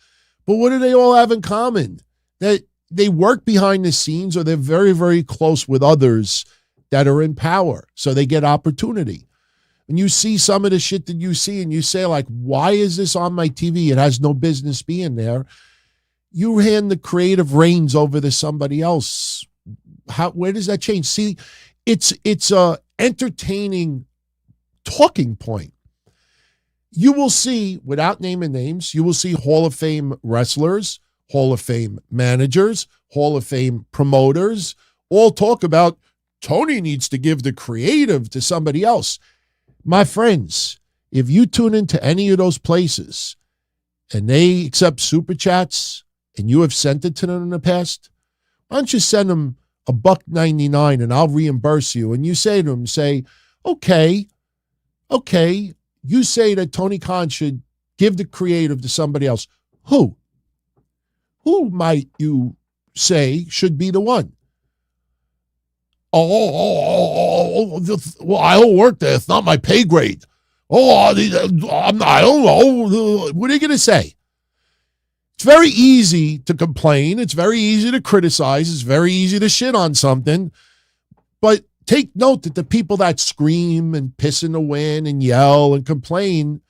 But what do they all have in common? That they work behind the scenes or they're very, very close with others that are in power. So they get opportunity. And you see some of the shit that you see and you say, like, why is this on my TV? It has no business being there. You hand the creative reins over to somebody else. Where does that change? See, it's a entertaining talking point. You will see, without naming names, you will see Hall of Fame wrestlers, Hall of Fame managers, Hall of Fame promoters, all talk about Tony needs to give the creative to somebody else. My friends, if you tune into any of those places and they accept super chats and you have sent it to them in the past, why don't you send them $1.99 and I'll reimburse you? And you say to them, okay, you say that Tony Khan should give the creative to somebody else. Who? Who might you say should be the one? Well, I don't work there. It's not my pay grade. I don't know. What are you going to say? It's very easy to complain. It's very easy to criticize. It's very easy to shit on something. But take note that the people that scream and piss in the wind and yell and complain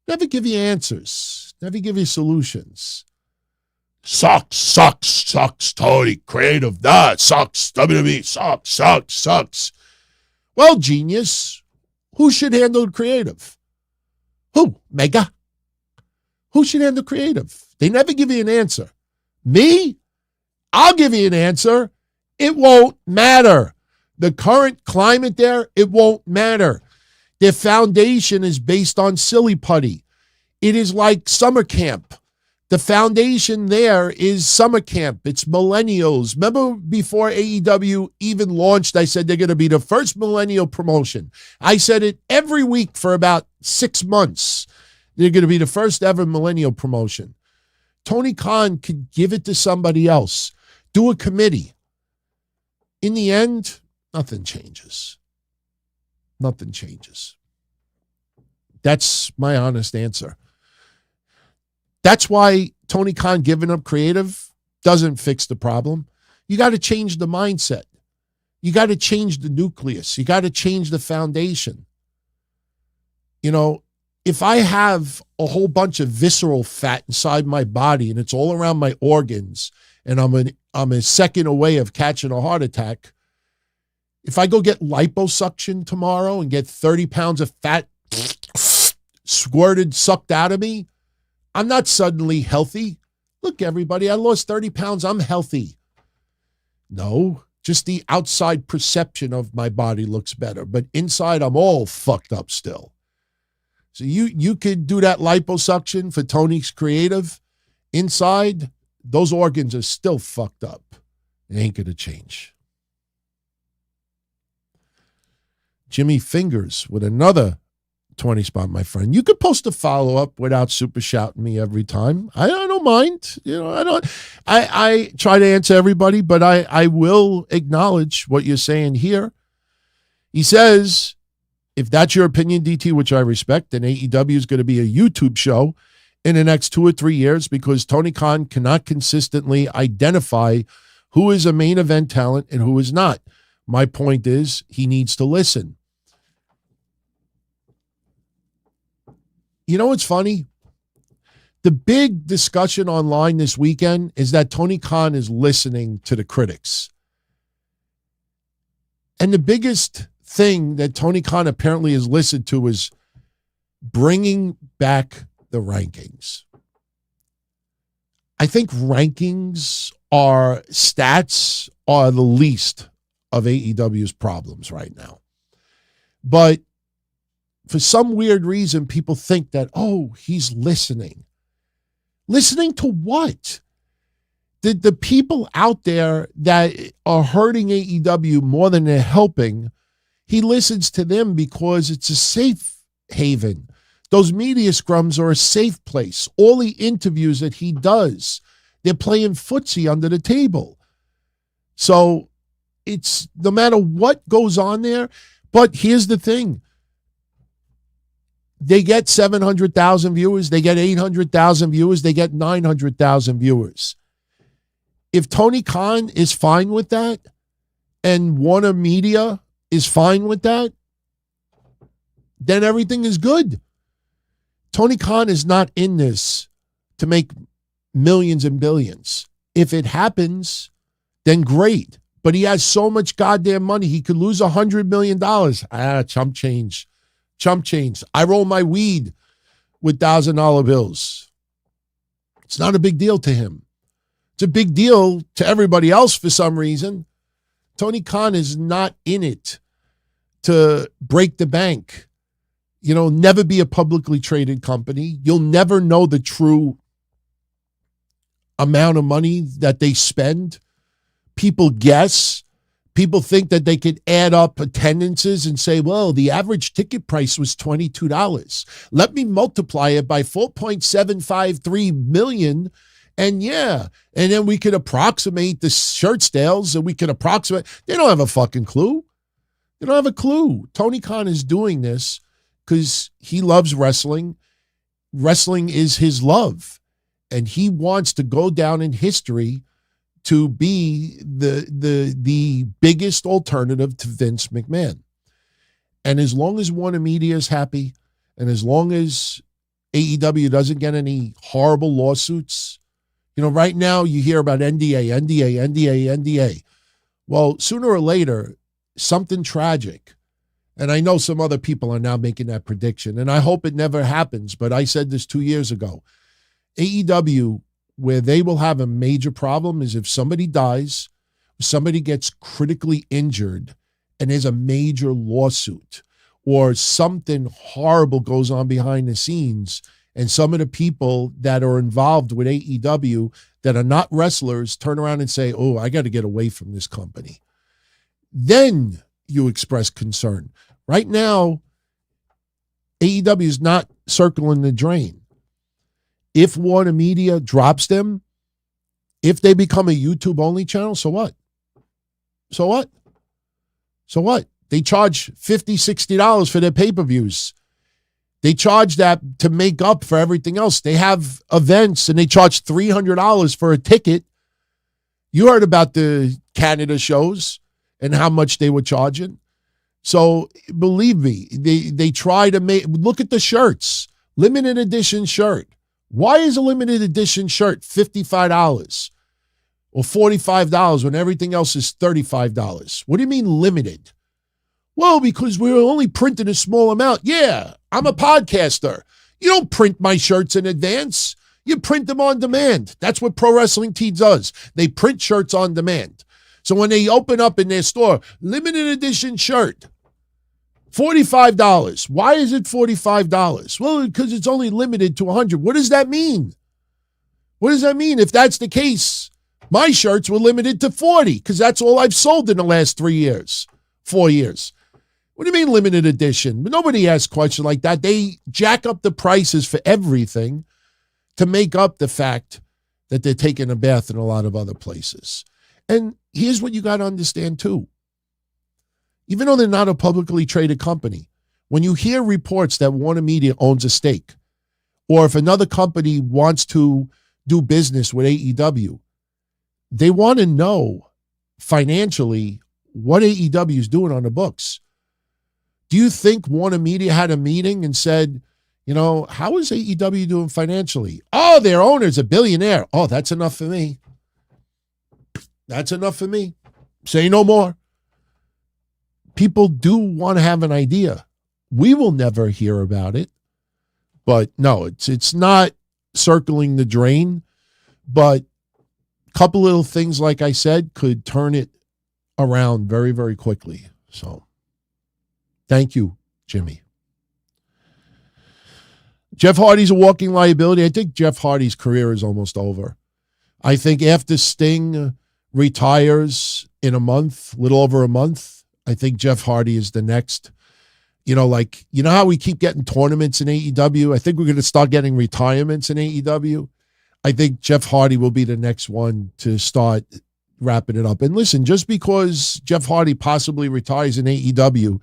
never give you answers, never give you solutions. Sucks, Tony. Creative, sucks. WWE, sucks. Well, genius, who should handle creative? Who? Mega? Who should handle creative? They never give you an answer. Me? I'll give you an answer. It won't matter. The current climate there, it won't matter. Their foundation is based on silly putty. It is like summer camp. The foundation there is summer camp. It's millennials. Remember before AEW even launched, I said they're going to be the first millennial promotion. I said it every week for about 6 months. They're going to be the first ever millennial promotion. Tony Khan could give it to somebody else. Do a committee. In the end, nothing changes. Nothing changes. That's my honest answer. That's why Tony Khan giving up creative doesn't fix the problem. You got to change the mindset. You got to change the nucleus. You got to change the foundation. You know, if I have a whole bunch of visceral fat inside my body and it's all around my organs and I'm a second away of catching a heart attack, if I go get liposuction tomorrow and get 30 pounds of fat sucked out of me, I'm not suddenly healthy. Look, everybody, I lost 30 pounds. I'm healthy. No, just the outside perception of my body looks better. But inside, I'm all fucked up still. So you could do that liposuction for Tony's creative. Inside, those organs are still fucked up. It ain't going to change. Jimmy Fingers with another 20 spot, my friend. You could post a follow-up without super shouting me every time. I don't mind. You know, I try to answer everybody, but I will acknowledge what you're saying here. He says, if that's your opinion, DT, which I respect, then AEW is going to be a YouTube show in the next 2 or 3 years because Tony Khan cannot consistently identify who is a main event talent and who is not. My point is he needs to listen. You know what's funny? The big discussion online this weekend is that Tony Khan is listening to the critics. And the biggest thing that Tony Khan apparently has listened to is bringing back the rankings. I think rankings stats are the least of AEW's problems right now. But for some weird reason, people think that, oh, he's listening. Listening to what? The people out there that are hurting AEW more than they're helping, he listens to them because it's a safe haven. Those media scrums are a safe place. All the interviews that he does, they're playing footsie under the table. So it's no matter what goes on there. But here's the thing. They get 700,000 viewers. They get 800,000 viewers. They get 900,000 viewers. If Tony Khan is fine with that and Warner Media is fine with that, then everything is good. Tony Khan is not in this to make millions and billions. If it happens, then great. But he has so much goddamn money, he could lose $100 million. Chump change. Chump change. I roll my weed with $1,000 bills. It's not a big deal to him. It's a big deal to everybody else for some reason. Tony Khan is not in it to break the bank. You know, never be a publicly traded company. You'll never know the true amount of money that they spend. People guess. People think that they could add up attendances and say, well, the average ticket price was $22. Let me multiply it by 4.753 million. And yeah, and then we could approximate the shirt sales and we could approximate. They don't have a fucking clue. They don't have a clue. Tony Khan is doing this because he loves wrestling. Wrestling is his love. And he wants to go down in history to be the biggest alternative to Vince McMahon. And as long as Warner Media is happy, and as long as AEW doesn't get any horrible lawsuits, right now you hear about NDA. Well, sooner or later, something tragic, and I know some other people are now making that prediction, and I hope it never happens, but I said this 2 years ago. AEW, where they will have a major problem is if somebody dies, somebody gets critically injured, and there's a major lawsuit, or something horrible goes on behind the scenes, and some of the people that are involved with AEW that are not wrestlers turn around and say, oh, I got to get away from this company. Then you express concern. Right now, AEW is not circling the drain. If Warner Media drops them, if they become a YouTube-only channel, so what? So what? So what? They charge $50, $60 for their pay-per-views. They charge that to make up for everything else. They have events, and they charge $300 for a ticket. You heard about the Canada shows and how much they were charging. So believe me, they try to make, look at the shirts, limited edition shirt. Why is a limited edition shirt $55 or $45 when everything else is $35? What do you mean limited? Well, because we're only printing a small amount. Yeah, I'm a podcaster. You don't print my shirts in advance. You print them on demand. That's what Pro Wrestling Tee does. They print shirts on demand. So when they open up in their store, limited edition shirt, $45. Why is it $45? Well, because it's only limited to 100. What does that mean? What does that mean? If that's the case, my shirts were limited to 40 because that's all I've sold in the last 4 years. What do you mean limited edition? Nobody asks questions like that. They jack up the prices for everything to make up the fact that they're taking a bath in a lot of other places. And here's what you got to understand too. Even though they're not a publicly traded company, when you hear reports that Warner Media owns a stake, or if another company wants to do business with AEW, they want to know financially what AEW is doing on the books. Do you think Warner Media had a meeting and said, how is AEW doing financially? Oh, their owner's a billionaire. Oh, that's enough for me. That's enough for me. Say no more. People do want to have an idea. We will never hear about it. But no, it's not circling the drain. But a couple little things, like I said, could turn it around very, very quickly. So thank you, Jimmy. Jeff Hardy's a walking liability. I think Jeff Hardy's career is almost over. I think after Sting retires in a little over a month, I think Jeff Hardy is the next. How we keep getting tournaments in AEW? I think we're going to start getting retirements in AEW. I think Jeff Hardy will be the next one to start wrapping it up. And listen, just because Jeff Hardy possibly retires in AEW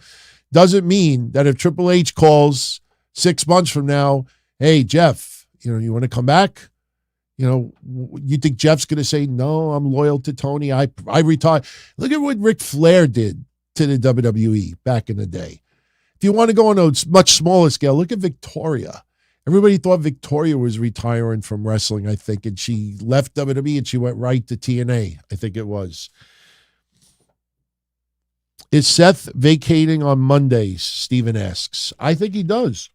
doesn't mean that if Triple H calls 6 months from now, hey, Jeff, you want to come back? You think Jeff's going to say, no, I'm loyal to Tony. I retire. Look at what Ric Flair did to the WWE back in the day. If you want to go on a much smaller scale, look at Victoria. Everybody thought Victoria was retiring from wrestling, I think, and she left WWE and she went right to TNA, I think it was. Is Seth vacating on Mondays? Steven asks. I think he does.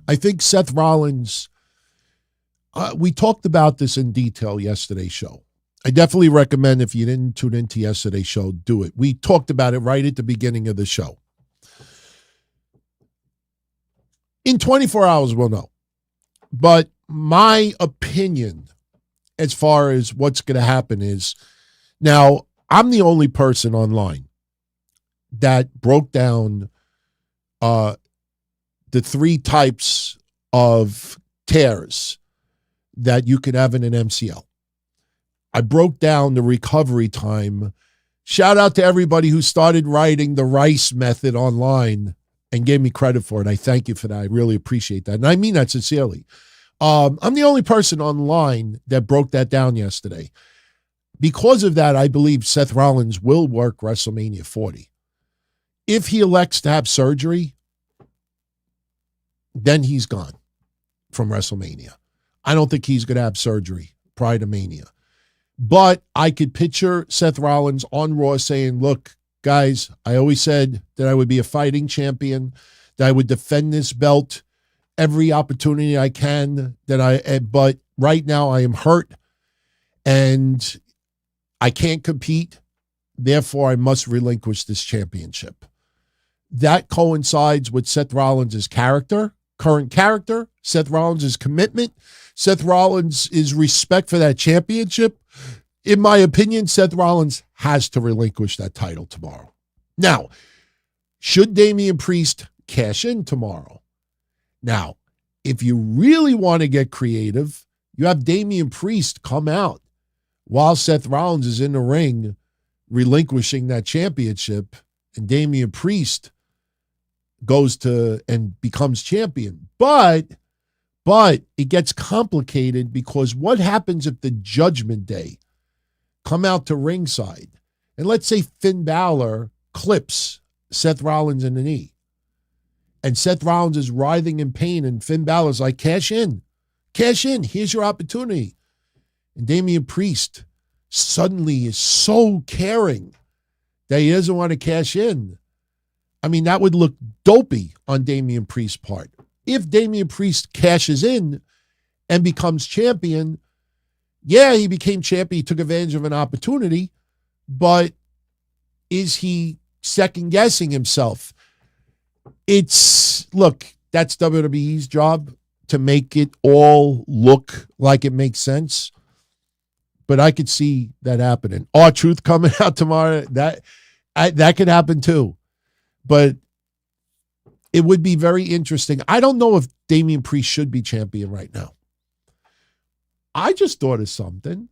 I think Seth Rollins, we talked about this in detail yesterday's show. I definitely recommend, if you didn't tune into yesterday's show, do it. We talked about it right at the beginning of the show. In 24 hours, we'll know. But my opinion, as far as what's going to happen, is Now, I'm the only person online that broke down the 3 types of tears that you could have in an MCL. I broke down the recovery time. Shout out to everybody who started writing the RICE method online and gave me credit for it. I thank you for that. I really appreciate that. And I mean that sincerely. I'm the only person online that broke that down yesterday. Because of that, I believe Seth Rollins will work WrestleMania 40. If he elects to have surgery, then he's gone from WrestleMania. I don't think he's going to have surgery prior to Mania. But I could picture Seth Rollins on Raw saying, look, guys, I always said that I would be a fighting champion, that I would defend this belt every opportunity I can, but right now I am hurt and I can't compete. Therefore, I must relinquish this championship. That coincides with Seth Rollins' current character, Seth Rollins' commitment, Seth Rollins' respect for that championship. In my opinion, Seth Rollins has to relinquish that title tomorrow. Now, should Damian Priest cash in tomorrow? Now, if you really want to get creative, you have Damian Priest come out while Seth Rollins is in the ring relinquishing that championship, and Damian Priest goes to and becomes champion. But it gets complicated because what happens if the Judgment Day come out to ringside and let's say Finn Balor clips Seth Rollins in the knee and Seth Rollins is writhing in pain and Finn Balor's like, cash in, here's your opportunity. And Damian Priest suddenly is so caring that he doesn't want to cash in. I mean, that would look dopey on Damian Priest's part. If Damian Priest cashes in and becomes champion, yeah, he became champion. He took advantage of an opportunity, but is he second-guessing himself? Look, that's WWE's job to make it all look like it makes sense, but I could see that happening. R-Truth coming out tomorrow, that could happen too. But it would be very interesting. I don't know if Damian Priest should be champion right now. I just thought of something.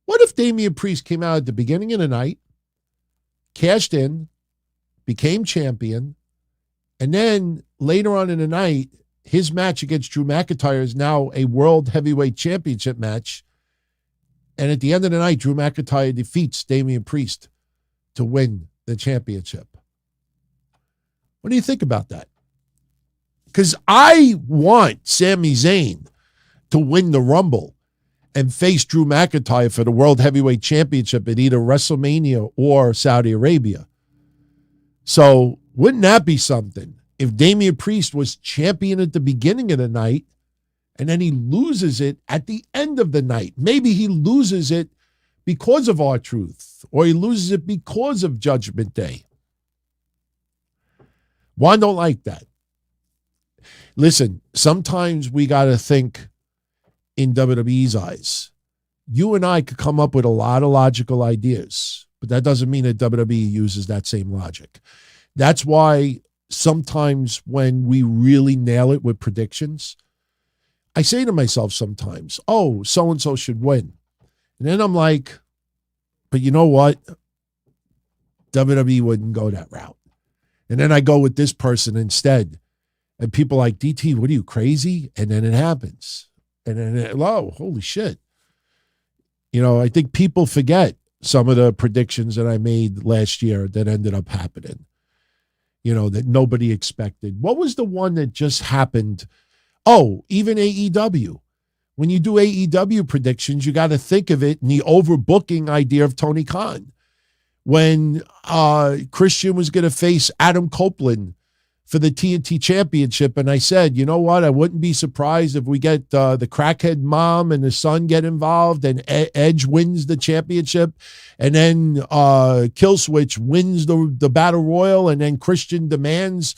What if Damian Priest came out at the beginning of the night, cashed in, became champion, and then later on in the night, his match against Drew McIntyre is now a World Heavyweight Championship match, and at the end of the night, Drew McIntyre defeats Damian Priest to win the championship. What do you think about that? Because I want Sami Zayn to win the Rumble and face Drew McIntyre for the World Heavyweight Championship at either WrestleMania or Saudi Arabia. So wouldn't that be something? If Damian Priest was champion at the beginning of the night and then he loses it at the end of the night. Maybe he loses it because of R-Truth or he loses it because of Judgment Day. One don't like that. Listen, sometimes we got to think in WWE's eyes. You and I could come up with a lot of logical ideas, but that doesn't mean that WWE uses that same logic. That's why sometimes when we really nail it with predictions, I say to myself sometimes, oh, so-and-so should win. And then I'm like, but you know what? WWE wouldn't go that route. And then I go with this person instead. And people like, DT, what are you, crazy? And then it happens. And then, holy shit. You know, I think people forget some of the predictions that I made last year that ended up happening. You know, that nobody expected. What was the one that just happened? Oh, even AEW. When you do AEW predictions, you got to think of it in the overbooking idea of Tony Khan. When Christian was going to face Adam Copeland for the TNT Championship, and I said, you know what, I wouldn't be surprised if we get the crackhead mom and the son get involved and Edge wins the championship, and then Killswitch wins the Battle Royal, and then Christian demands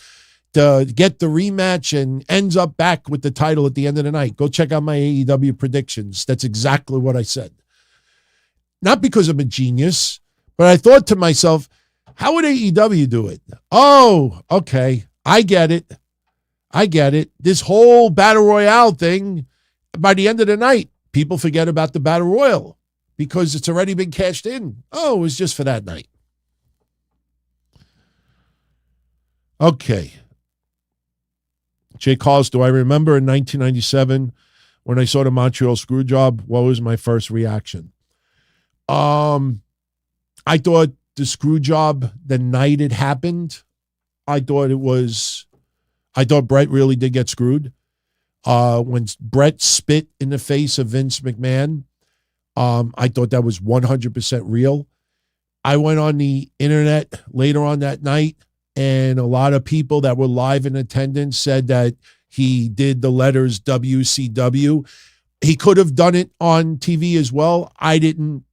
to get the rematch and ends up back with the title at the end of the night. Go check out my AEW predictions. That's exactly what I said. not because I'm a genius, but I thought to myself, how would AEW do it? Oh, okay. I get it. This whole Battle Royale thing, by the end of the night, people forget about the Battle Royal because it's already been cashed in. Oh, it was just for that night. Okay. Jay Calls, do I remember in 1997 when I saw the Montreal Screwjob? What was my first reaction? I thought the Screwjob, the night it happened, I thought Brett really did get screwed. When Brett spit in the face of Vince McMahon, I thought that was 100% real. I went on the internet later on that night, and a lot of people that were live in attendance said that he did the letters WCW. He could have done it on TV as well. I didn't.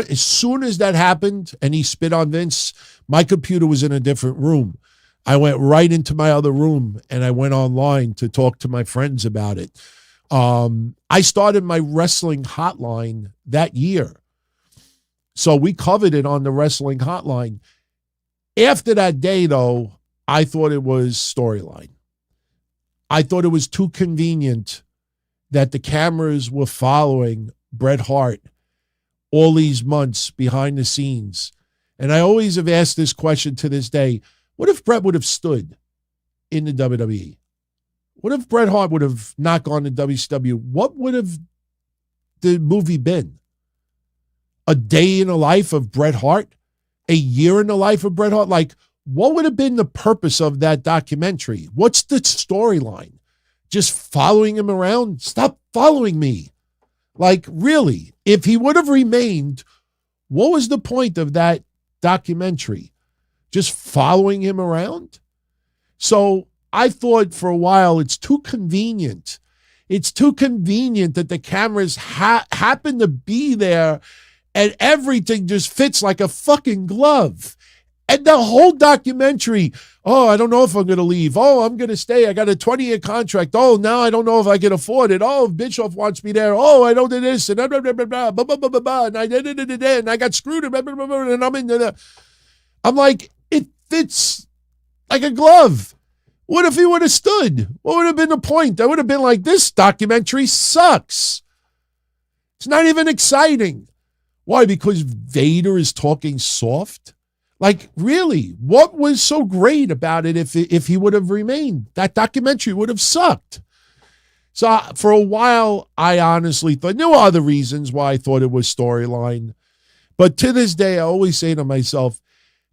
As soon as that happened and he spit on Vince, my computer was in a different room. I went right into my other room and I went online to talk to my friends about it. I started my wrestling hotline that year. So we covered it on the wrestling hotline. After that day, though, I thought it was storyline. I thought it was too convenient that the cameras were following Bret Hart all these months behind the scenes. And I always have asked this question to this day. What if Bret would have stood in the WWE? What if Bret Hart would have not gone to WCW? What would have the movie been? A day in the life of Bret Hart? A year in the life of Bret Hart? Like, what would have been the purpose of that documentary? What's the storyline? Just following him around? Stop following me. Like, really, if he would have remained, what was the point of that documentary? Just following him around? So I thought for a while it's too convenient. It's too convenient that the cameras happen to be there and everything just fits like a fucking glove. And the whole documentary, oh, I don't know if I'm going to leave. Oh, I'm going to stay. I got a 20-year contract. Oh, now I don't know if I can afford it. Oh, Bischoff wants me there. Oh, I don't do this. And blah, blah, blah, blah, blah, blah, blah, blah, and I got screwed. And, blah, blah, blah, and I'm in the... I'm like, it fits like a glove. What if he would have stood? What would have been the point? I would have been like, this documentary sucks. It's not even exciting. Why? Because Vader is talking soft? Like, really, what was so great about it if he would have remained? That documentary would have sucked. So for a while, I honestly thought, there were other reasons why I thought it was storyline. But to this day, I always say to myself,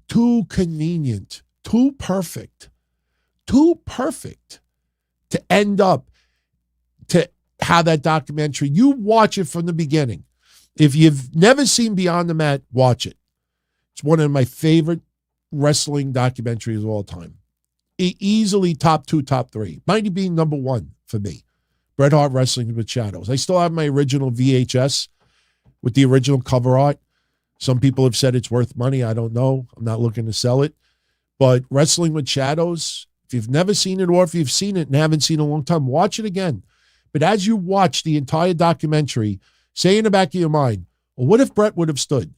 too convenient, too perfect to end up to have that documentary. You watch it from the beginning. If you've never seen Beyond the Mat, watch it. It's one of my favorite wrestling documentaries of all time. Easily top 2, top 3. Might be number 1 for me. Bret Hart Wrestling with Shadows. I still have my original VHS with the original cover art. Some people have said it's worth money. I don't know. I'm not looking to sell it. But Wrestling with Shadows, if you've never seen it or if you've seen it and haven't seen it in a long time, watch it again. But as you watch the entire documentary, say in the back of your mind, well, what if Bret would have stood?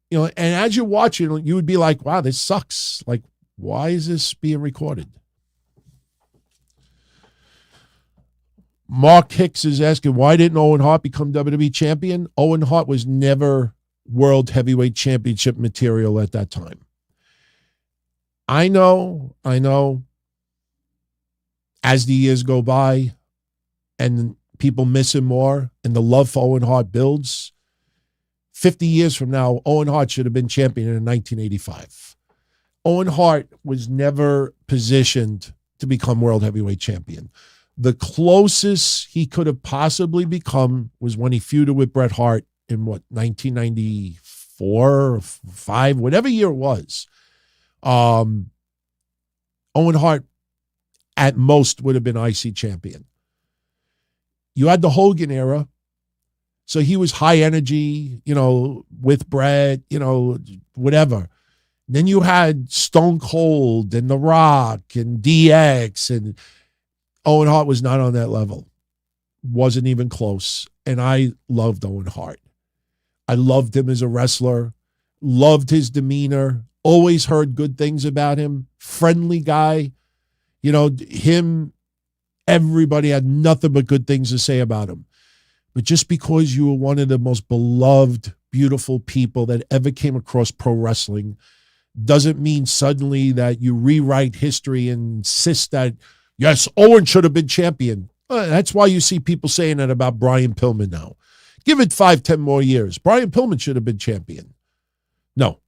You know, and as you watch it, you would be like, wow, this sucks. Like, why is this being recorded? Mark Hicks is asking, why didn't Owen Hart become WWE champion? Owen Hart was never World Heavyweight Championship material at that time. I know. As the years go by and people miss him more and the love for Owen Hart builds, 50 years from now, Owen Hart should have been champion in 1985. Owen Hart was never positioned to become World Heavyweight Champion. The closest he could have possibly become was when he feuded with Bret Hart in 1994 or 5, whatever year it was. Owen Hart at most would have been IC champion. You had the Hogan era. So he was high energy, with Bret, whatever. Then you had Stone Cold and The Rock and DX, and Owen Hart was not on that level. Wasn't even close. And I loved Owen Hart. I loved him as a wrestler, loved his demeanor, always heard good things about him, friendly guy. You know, him, everybody had nothing but good things to say about him. But just because you were one of the most beloved, beautiful people that ever came across pro wrestling doesn't mean suddenly that you rewrite history and insist that, yes, Owen should have been champion. That's why you see people saying that about Brian Pillman now. Give it 5-10 more years. Brian Pillman should have been champion. No.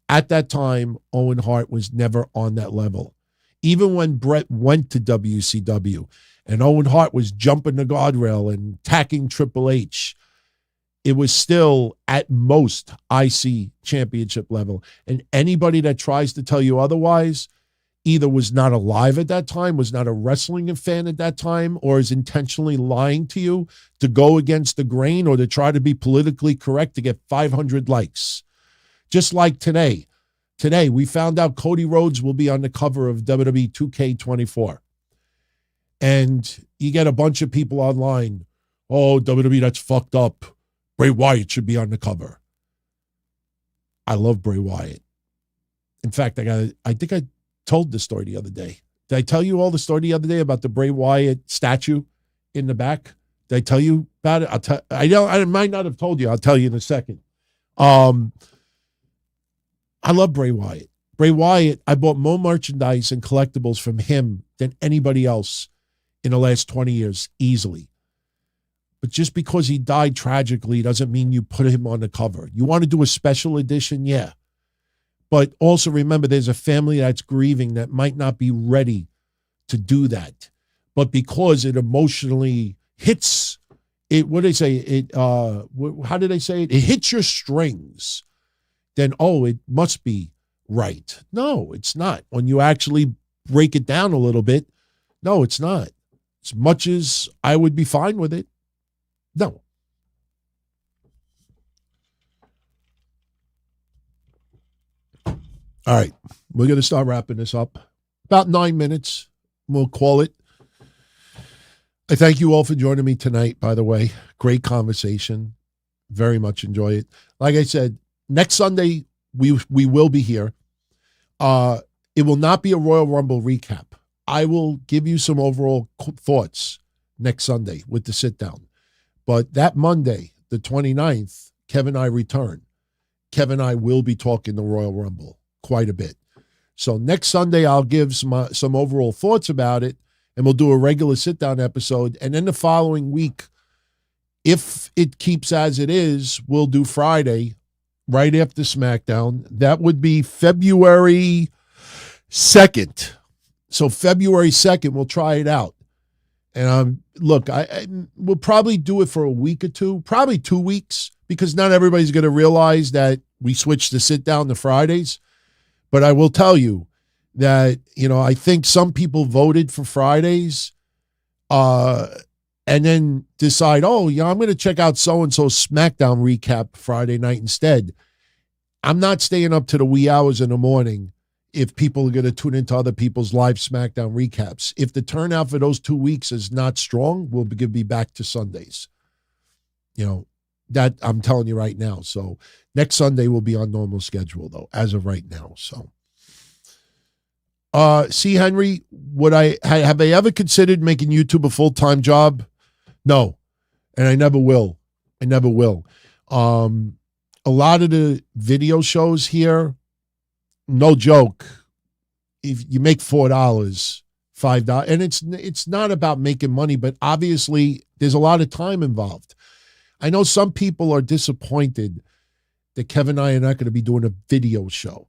At that time, Owen Hart was never on that level. Even when Brett went to WCW and Owen Hart was jumping the guardrail and attacking Triple H, it was still at most IC championship level. And anybody that tries to tell you otherwise either was not alive at that time, was not a wrestling fan at that time, or is intentionally lying to you to go against the grain or to try to be politically correct to get 500 likes. Just like today. Today, we found out Cody Rhodes will be on the cover of WWE 2K24. And you get a bunch of people online, oh, WWE, that's fucked up. Bray Wyatt should be on the cover. I love Bray Wyatt. In fact, I think I told the story the other day. Did I tell you all the story the other day about the Bray Wyatt statue in the back? Did I tell you about it? I might not have told you. I'll tell you in a second. I love Bray Wyatt. Bray Wyatt, I bought more merchandise and collectibles from him than anybody else in the last 20 years, easily. But just because he died tragically doesn't mean you put him on the cover. You want to do a special edition? Yeah. But also remember, there's a family that's grieving that might not be ready to do that. But because it emotionally hits, it, what do they say? How did they say it? It hits your strings. Then, oh, it must be right. No, it's not. When you actually break it down a little bit, no, it's not. As much as I would be fine with it, no. All right, we're going to start wrapping this up. About 9 minutes, we'll call it. I thank you all for joining me tonight, by the way. Great conversation. Very much enjoy it. Like I said, next Sunday, we will be here. It will not be a Royal Rumble recap. I will give you some overall thoughts next Sunday with the sit-down. But that Monday, the 29th, Kevin and I return. Kevin and I will be talking the Royal Rumble quite a bit. So next Sunday, I'll give some overall thoughts about it, and we'll do a regular sit-down episode. And then the following week, if it keeps as it is, we'll do Friday, right after SmackDown. That would be February 2nd. So February 2nd, we'll try it out. And look, we'll probably do it for a week or two, probably 2 weeks, because not everybody's going to realize that we switched the sit down to Fridays. But I will tell you that, you know, I think some people voted for Fridays and then decide, oh, yeah, I'm going to check out so-and-so's SmackDown recap Friday night instead. I'm not staying up to the wee hours in the morning if people are going to tune into other people's live SmackDown recaps. If the turnout for those 2 weeks is not strong, we'll be back to Sundays. You know, that I'm telling you right now. So next Sunday will be on normal schedule, though, as of right now. So, C. Henry, have I ever considered making YouTube a full-time job? No, and I never will. I never will. A lot of the video shows here, no joke, if you make $4, $5, and it's not about making money, but obviously there's a lot of time involved. I know some people are disappointed that Kevin and I are not going to be doing a video show.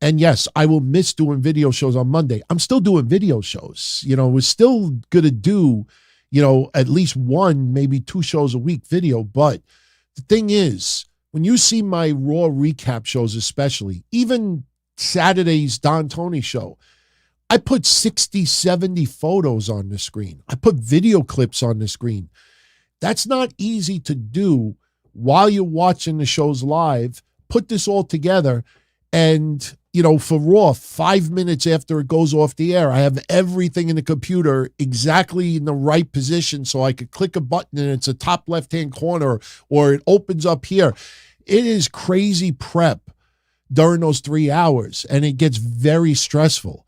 And yes, I will miss doing video shows on Monday. I'm still doing video shows. You know, we're still going to do, you know, at least 1, maybe 2 shows a week video. But the thing is, when you see my Raw recap shows, especially, even Saturday's Don Tony show, I put 60, 70 photos on the screen. I put video clips on the screen. That's not easy to do while you're watching the shows live. Put this all together. And, for Raw, 5 minutes after it goes off the air, I have everything in the computer exactly in the right position so I could click a button and it's a top left-hand corner or it opens up here. It is crazy prep during those 3 hours, and it gets very stressful.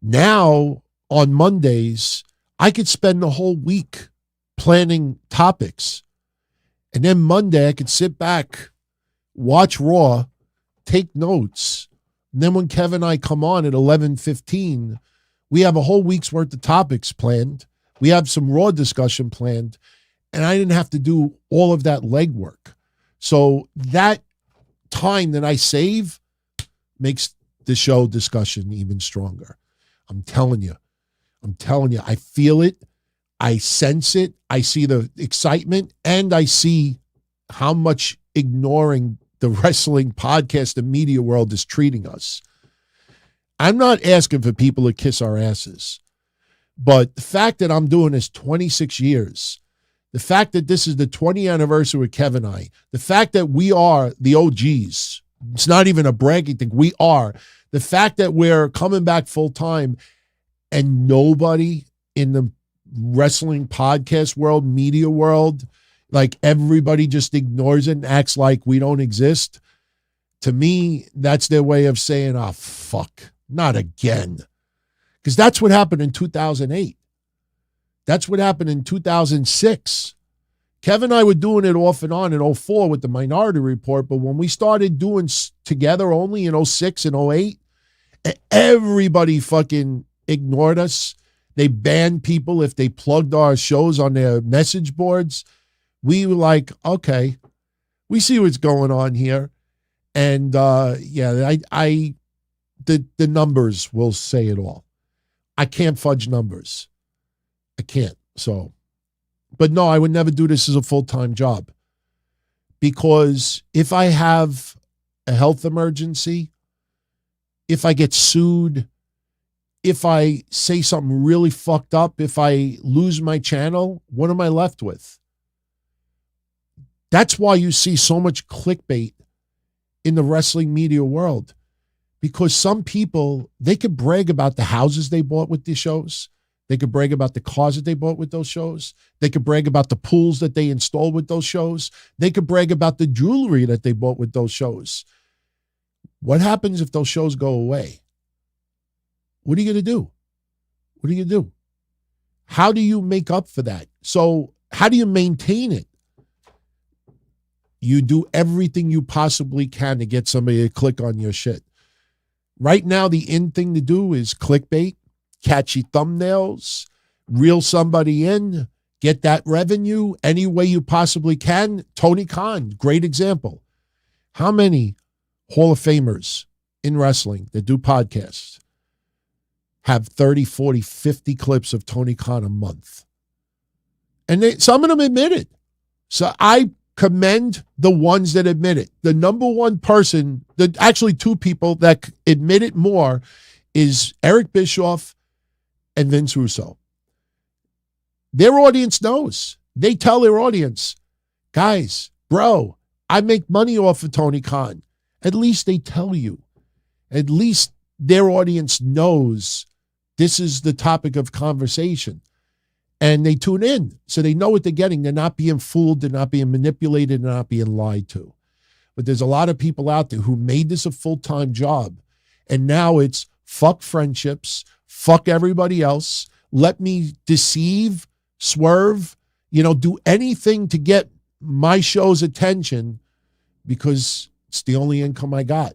Now, on Mondays, I could spend the whole week planning topics. And then Monday, I could sit back, watch Raw, take notes. And then when Kevin and I come on at 11:15, we have a whole week's worth of topics planned. We have some Raw discussion planned. And I didn't have to do all of that legwork. So that time that I save makes the show discussion even stronger. I'm telling you, I feel it. I sense it. I see the excitement, and I see how much ignoring the wrestling podcast and media world is treating us. I'm not asking for people to kiss our asses, but the fact that I'm doing this 26 years, the fact that this is the 20th anniversary with Kevin and I, the fact that we are the OGs, it's not even a bragging thing, we are. The fact that we're coming back full time and nobody in the wrestling podcast world, media world, like everybody just ignores it and acts like we don't exist. To me, that's their way of saying, oh, fuck, not again. Because that's what happened in 2008. That's what happened in 2006. Kevin and I were doing it off and on in 2004 with the Minority Report, but when we started doing together only in 2006 and 2008, everybody fucking ignored us. They banned people if they plugged our shows on their message boards. We were like, okay, we see what's going on here. And the numbers will say it all. I can't fudge numbers. I can't. So, but no, I would never do this as a full-time job, because if I have a health emergency, if I get sued, if I say something really fucked up, if I lose my channel, what am I left with? That's why you see so much clickbait in the wrestling media world, because some people, they could brag about the houses they bought with the shows. They could brag about the cars that they bought with those shows. They could brag about the pools that they installed with those shows. They could brag about the jewelry that they bought with those shows. What happens if those shows go away? What are you going to do? What are you going to do? How do you make up for that? So how do you maintain it? You do everything you possibly can to get somebody to click on your shit. Right now, the in thing to do is clickbait, catchy thumbnails, reel somebody in, get that revenue any way you possibly can. Tony Khan, great example. How many Hall of Famers in wrestling that do podcasts have 30, 40, 50 clips of Tony Khan a month? And some of them admit it. So I commend the ones that admit it. The number one person, actually two people that admit it more, is Eric Bischoff and Vince Russo. Their audience knows. They tell their audience, guys, bro, I make money off of Tony Khan. At least they tell you. At least their audience knows this is the topic of conversation. And they tune in, so they know what they're getting. They're not being fooled. They're not being manipulated. They're not being lied to. But there's a lot of people out there who made this a full-time job, and now it's fuck friendships, fuck everybody else, let me deceive, swerve, do anything to get my show's attention because it's the only income I got.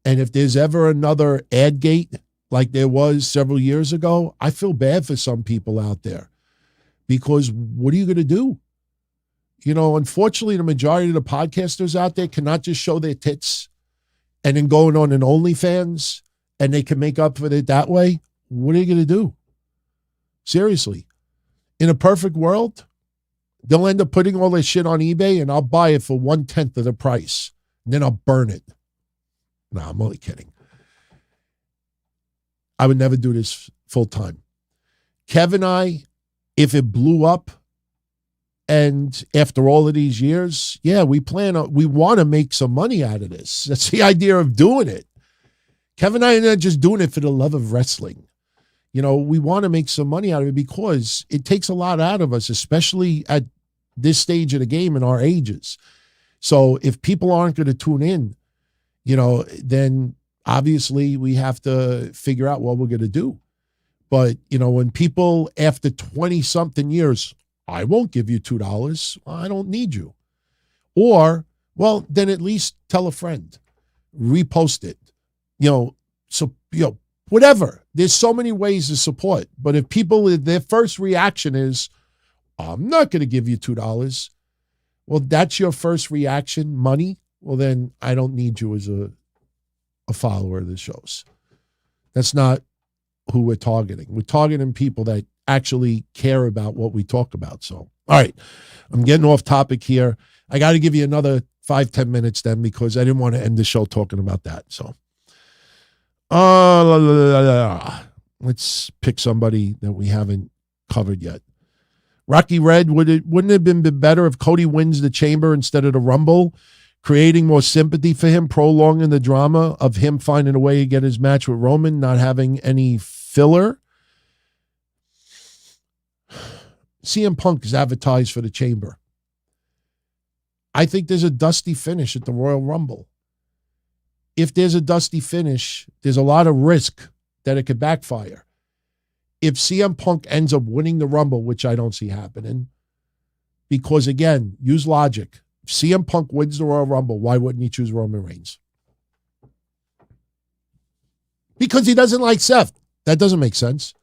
And if there's ever another ad gate like there was several years ago, I feel bad for some people out there, because what are you going to do? Unfortunately, the majority of the podcasters out there cannot just show their tits and then going on an OnlyFans and they can make up for it that way. What are you going to do? Seriously. In a perfect world, they'll end up putting all their shit on eBay and I'll buy it for 1/10 of the price. And then I'll burn it. No, I'm only kidding. I would never do this full time. Kevin and I, if it blew up, and after all of these years, we want to make some money out of this. That's the idea of doing it. Kevin and I are not just doing it for the love of wrestling. You know, we want to make some money out of it because it takes a lot out of us, especially at this stage of the game in our ages. So if people aren't going to tune in, you know, then obviously we have to figure out what we're going to do. But, you know, when people after 20-something years, I won't give you $2. Well, I don't need you. Or, well, then at least tell a friend. Repost it. You know, so, you know, whatever. There's so many ways to support. But if people, their first reaction is, I'm not going to give you $2. Well, that's your first reaction, money. Well, then I don't need you as a follower of the shows. That's not who we're targeting. We're targeting people that actually care about what we talk about. So, all right, I'm getting off topic here. I got to give you another 5-10 minutes then because I didn't want to end the show talking about that. So, let's pick somebody that we haven't covered yet. Rocky Red, wouldn't it have been better if Cody wins the Chamber instead of the Rumble, creating more sympathy for him, prolonging the drama of him finding a way to get his match with Roman, not having any filler? CM Punk is advertised for the Chamber. I think there's a dusty finish at the Royal Rumble. If there's a dusty finish, there's a lot of risk that it could backfire. If CM Punk ends up winning the Rumble, which I don't see happening, because again, use logic. If CM Punk wins the Royal Rumble, why wouldn't he choose Roman Reigns? Because he doesn't like Seth. That doesn't make sense.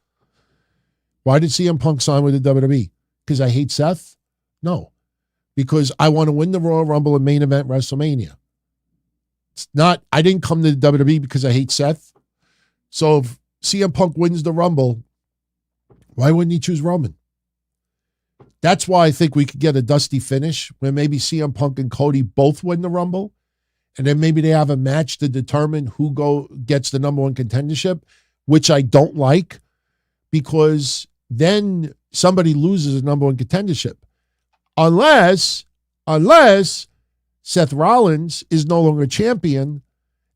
Why did CM Punk sign with the WWE? Because I hate Seth? No. Because I want to win the Royal Rumble and main event WrestleMania. It's not, I didn't come to the WWE because I hate Seth. So if CM Punk wins the Rumble, why wouldn't he choose Roman? That's why I think we could get a dusty finish where maybe CM Punk and Cody both win the Rumble, and then maybe they have a match to determine who gets the number one contendership, which I don't like, because then somebody loses the number one contendership. Unless Seth Rollins is no longer champion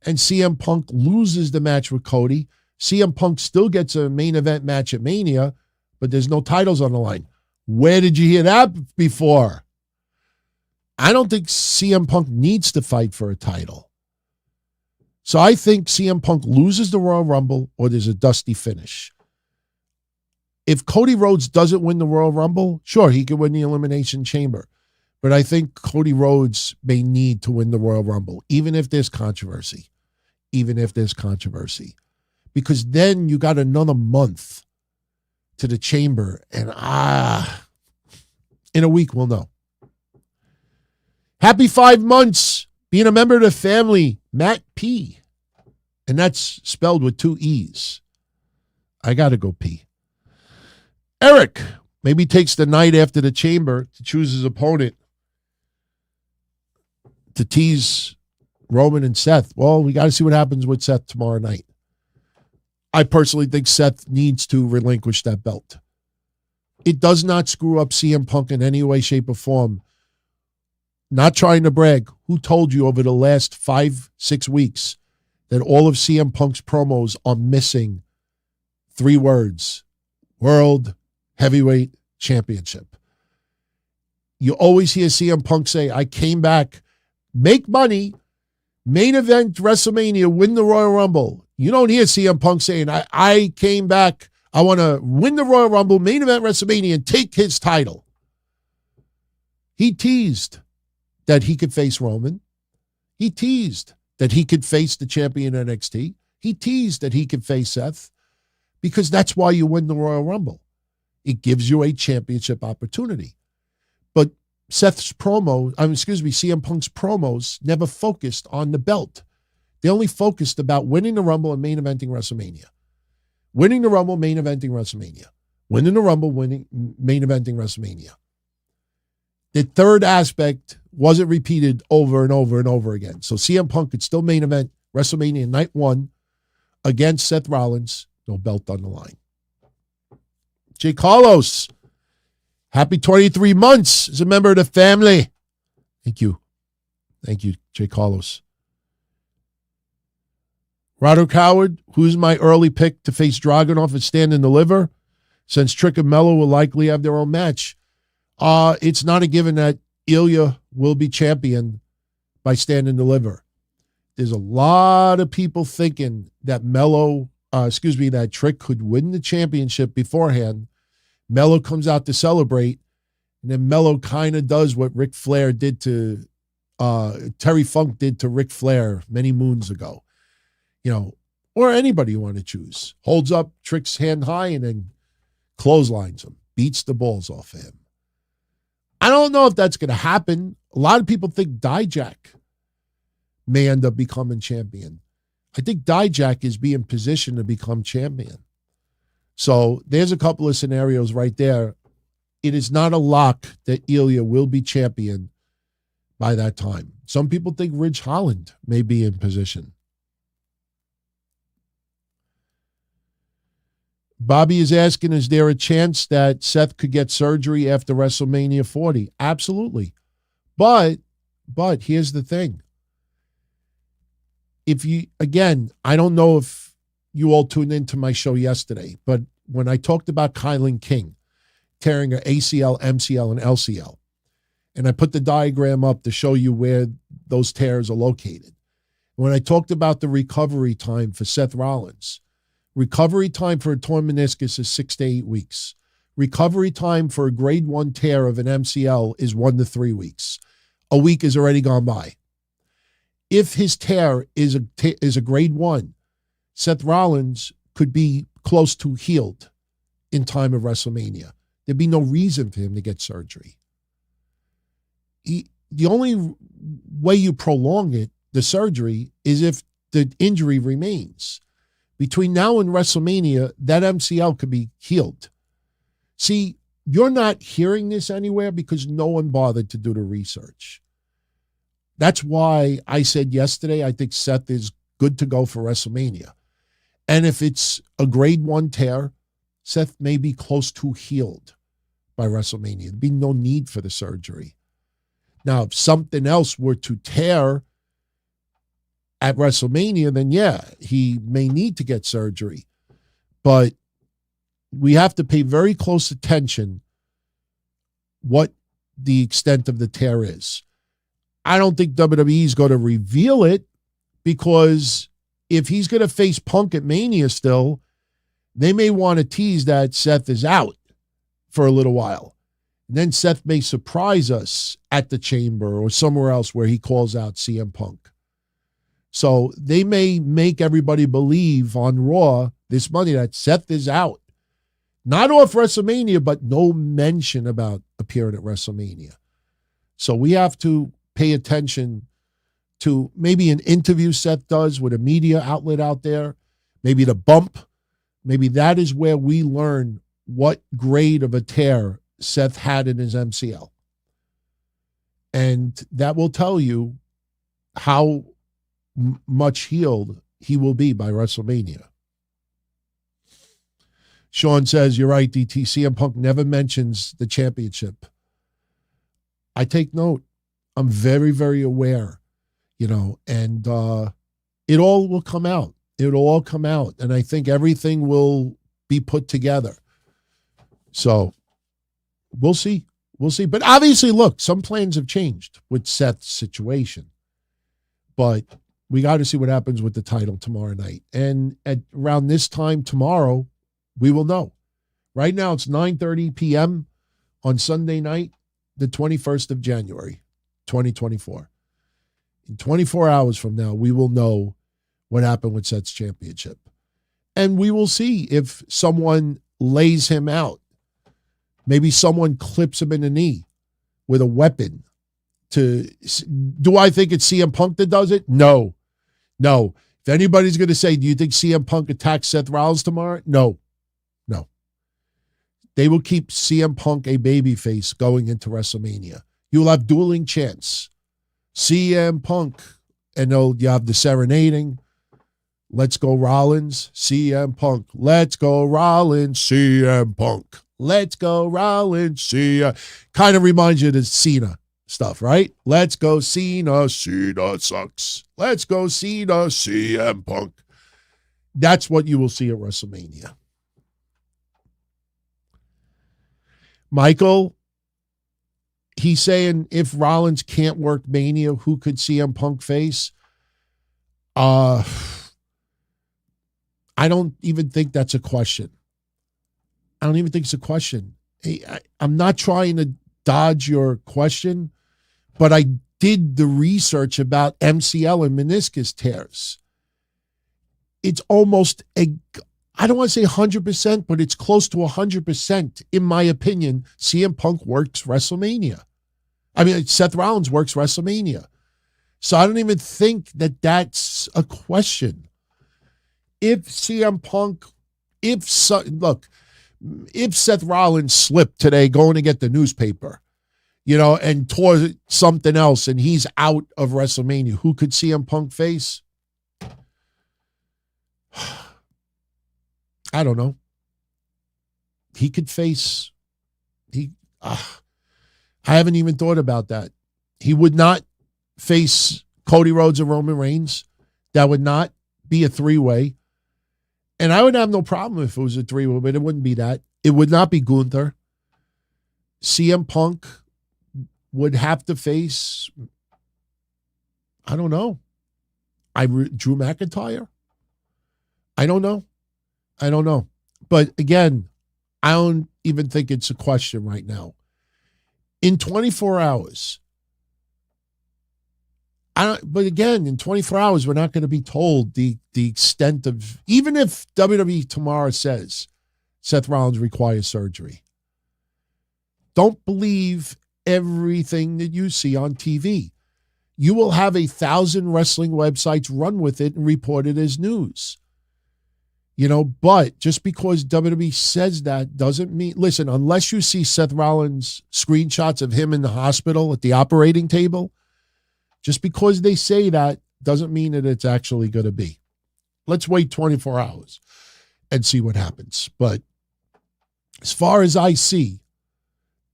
and CM Punk loses the match with Cody. CM Punk still gets a main event match at Mania, but there's no titles on the line. Where did you hear that before? I don't think CM Punk needs to fight for a title. So I think CM Punk loses the Royal Rumble or there's a dusty finish. If Cody Rhodes doesn't win the Royal Rumble, sure, he could win the Elimination Chamber. But I think Cody Rhodes may need to win the Royal Rumble, even if there's controversy. Because then you got another month to the Chamber, and in a week we'll know. Happy 5 months being a member of the family, Matt P. And that's spelled with 2 E's. I got to go P. Eric maybe takes the night after the Chamber to choose his opponent to tease Roman and Seth. Well, we got to see what happens with Seth tomorrow night. I personally think Seth needs to relinquish that belt. It does not screw up CM Punk in any way, shape, or form. Not trying to brag. Who told you over the last 5-6 weeks that all of CM Punk's promos are missing 3 words? World Heavyweight Championship. You always hear CM Punk say, I came back, make money, main event WrestleMania, win the Royal Rumble. You don't hear CM Punk saying, I came back, I want to win the Royal Rumble, main event WrestleMania, and take his title. He teased that he could face Roman. He teased that he could face the champion NXT. He teased that he could face Seth, because that's why you win the Royal Rumble. It gives you a championship opportunity. But CM Punk's promos never focused on the belt. They only focused about winning the Rumble and main eventing WrestleMania. Winning the Rumble, main eventing WrestleMania. Winning the Rumble, main eventing WrestleMania. The third aspect wasn't repeated over and over and over again. So CM Punk could still main event WrestleMania Night 1 against Seth Rollins. No belt on the line. Jay Carlos, happy 23 months as a member of the family. Thank you. Thank you, Jay Carlos. Rado Coward, who's my early pick to face Dragunov at Stand and Deliver, since Trick and Mello will likely have their own match. It's not a given that Ilya will be champion by Stand and Deliver. There's a lot of people thinking that that Trick could win the championship beforehand. Mello comes out to celebrate, and then Mello kind of does what Ric Flair did to Terry Funk did to Ric Flair many moons ago. Or anybody you want to choose. Holds up Trick's hand high and then clotheslines him, beats the balls off of him. I don't know if that's going to happen. A lot of people think Dijak may end up becoming champion. I think Dijak is being positioned to become champion. So there's a couple of scenarios right there. It is not a lock that Ilya will be champion by that time. Some people think Ridge Holland may be in position. Bobby is asking, is there a chance that Seth could get surgery after WrestleMania 40? Absolutely. But here's the thing. I don't know if you all tuned into my show yesterday, but when I talked about Kylan King tearing her ACL, MCL, and LCL, and I put the diagram up to show you where those tears are located. When I talked about the recovery time for Seth Rollins, recovery time for a torn meniscus is 6 to 8 weeks. Recovery time for a grade 1 tear of an MCL is 1 to 3 weeks. A week is already gone by. If his tear is a grade 1, Seth Rollins could be close to healed in time of WrestleMania. There'd be no reason for him to get surgery. The only way you prolong the surgery, is if the injury remains. Between now and WrestleMania, that MCL could be healed. See, you're not hearing this anywhere because no one bothered to do the research. That's why I said yesterday, I think Seth is good to go for WrestleMania. And if it's a grade 1 tear, Seth may be close to healed by WrestleMania. There'd be no need for the surgery. Now, if something else were to tear at WrestleMania, then yeah, he may need to get surgery. But we have to pay very close attention what the extent of the tear is. I don't think WWE is going to reveal it, because if he's going to face Punk at Mania still, they may want to tease that Seth is out for a little while. And then Seth may surprise us at the Chamber or somewhere else where he calls out CM Punk. So they may make everybody believe on Raw this Monday that Seth is out. Not off WrestleMania, but no mention about appearing at WrestleMania. So we have to pay attention to maybe an interview Seth does with a media outlet out there, maybe the bump. Maybe that is where we learn what grade of a tear Seth had in his MCL. And that will tell you how much healed he will be by WrestleMania. Sean says, you're right, DT. CM Punk never mentions the championship. I take note. I'm very, very aware, and it all will come out. It'll all come out. And I think everything will be put together. So we'll see. We'll see. But obviously, look, some plans have changed with Seth's situation. But we got to see what happens with the title tomorrow night. And at around this time tomorrow, we will know. Right now, it's 9:30 p.m. on Sunday night, the 21st of January, 2024. In 24 hours from now, we will know what happened with Seth's championship. And we will see if someone lays him out. Maybe someone clips him in the knee with a weapon. Do I think it's CM Punk that does it? No. If anybody's going to say, do you think CM Punk attacks Seth Rollins tomorrow? No. They will keep CM Punk a babyface going into WrestleMania. You'll have dueling chants. CM Punk, and you have the serenading. Let's go Rollins, CM Punk. Let's go Rollins, CM Punk. Let's go Rollins, CM. Kind of reminds you of the Cena stuff, right? Let's go Cena, Cena sucks. Let's go Cena, CM Punk. That's what you will see at WrestleMania. Michael, he's saying if Rollins can't work Mania, who could CM Punk face? I don't even think that's a question. I don't even think it's a question. I'm not trying to dodge your question, but I did the research about MCL and meniscus tears. It's almost I don't want to say 100%, but it's close to 100%, in my opinion. CM Punk works WrestleMania. I mean, Seth Rollins works WrestleMania. So I don't even think that that's a question. If CM Punk, if Seth Rollins slipped today going to get the newspaper, and tore something else and he's out of WrestleMania, who could CM Punk face? I don't know. He could face, I haven't even thought about that. He would not face Cody Rhodes or Roman Reigns. That would not be a three-way. And I would have no problem if it was a three-way, but it wouldn't be that. It would not be Gunther. CM Punk would have to face, I don't know, Drew McIntyre? I don't know. But again, I don't even think it's a question right now. In 24 hours, but again, in 24 hours, we're not going to be told the extent of, even if WWE tomorrow says Seth Rollins requires surgery. Don't believe everything that you see on TV. You will have 1,000 wrestling websites run with it and report it as news. But just because WWE says that doesn't mean, listen, unless you see Seth Rollins screenshots of him in the hospital at the operating table, just because they say that doesn't mean that it's actually going to be. Let's wait 24 hours and see what happens. But as far as I see,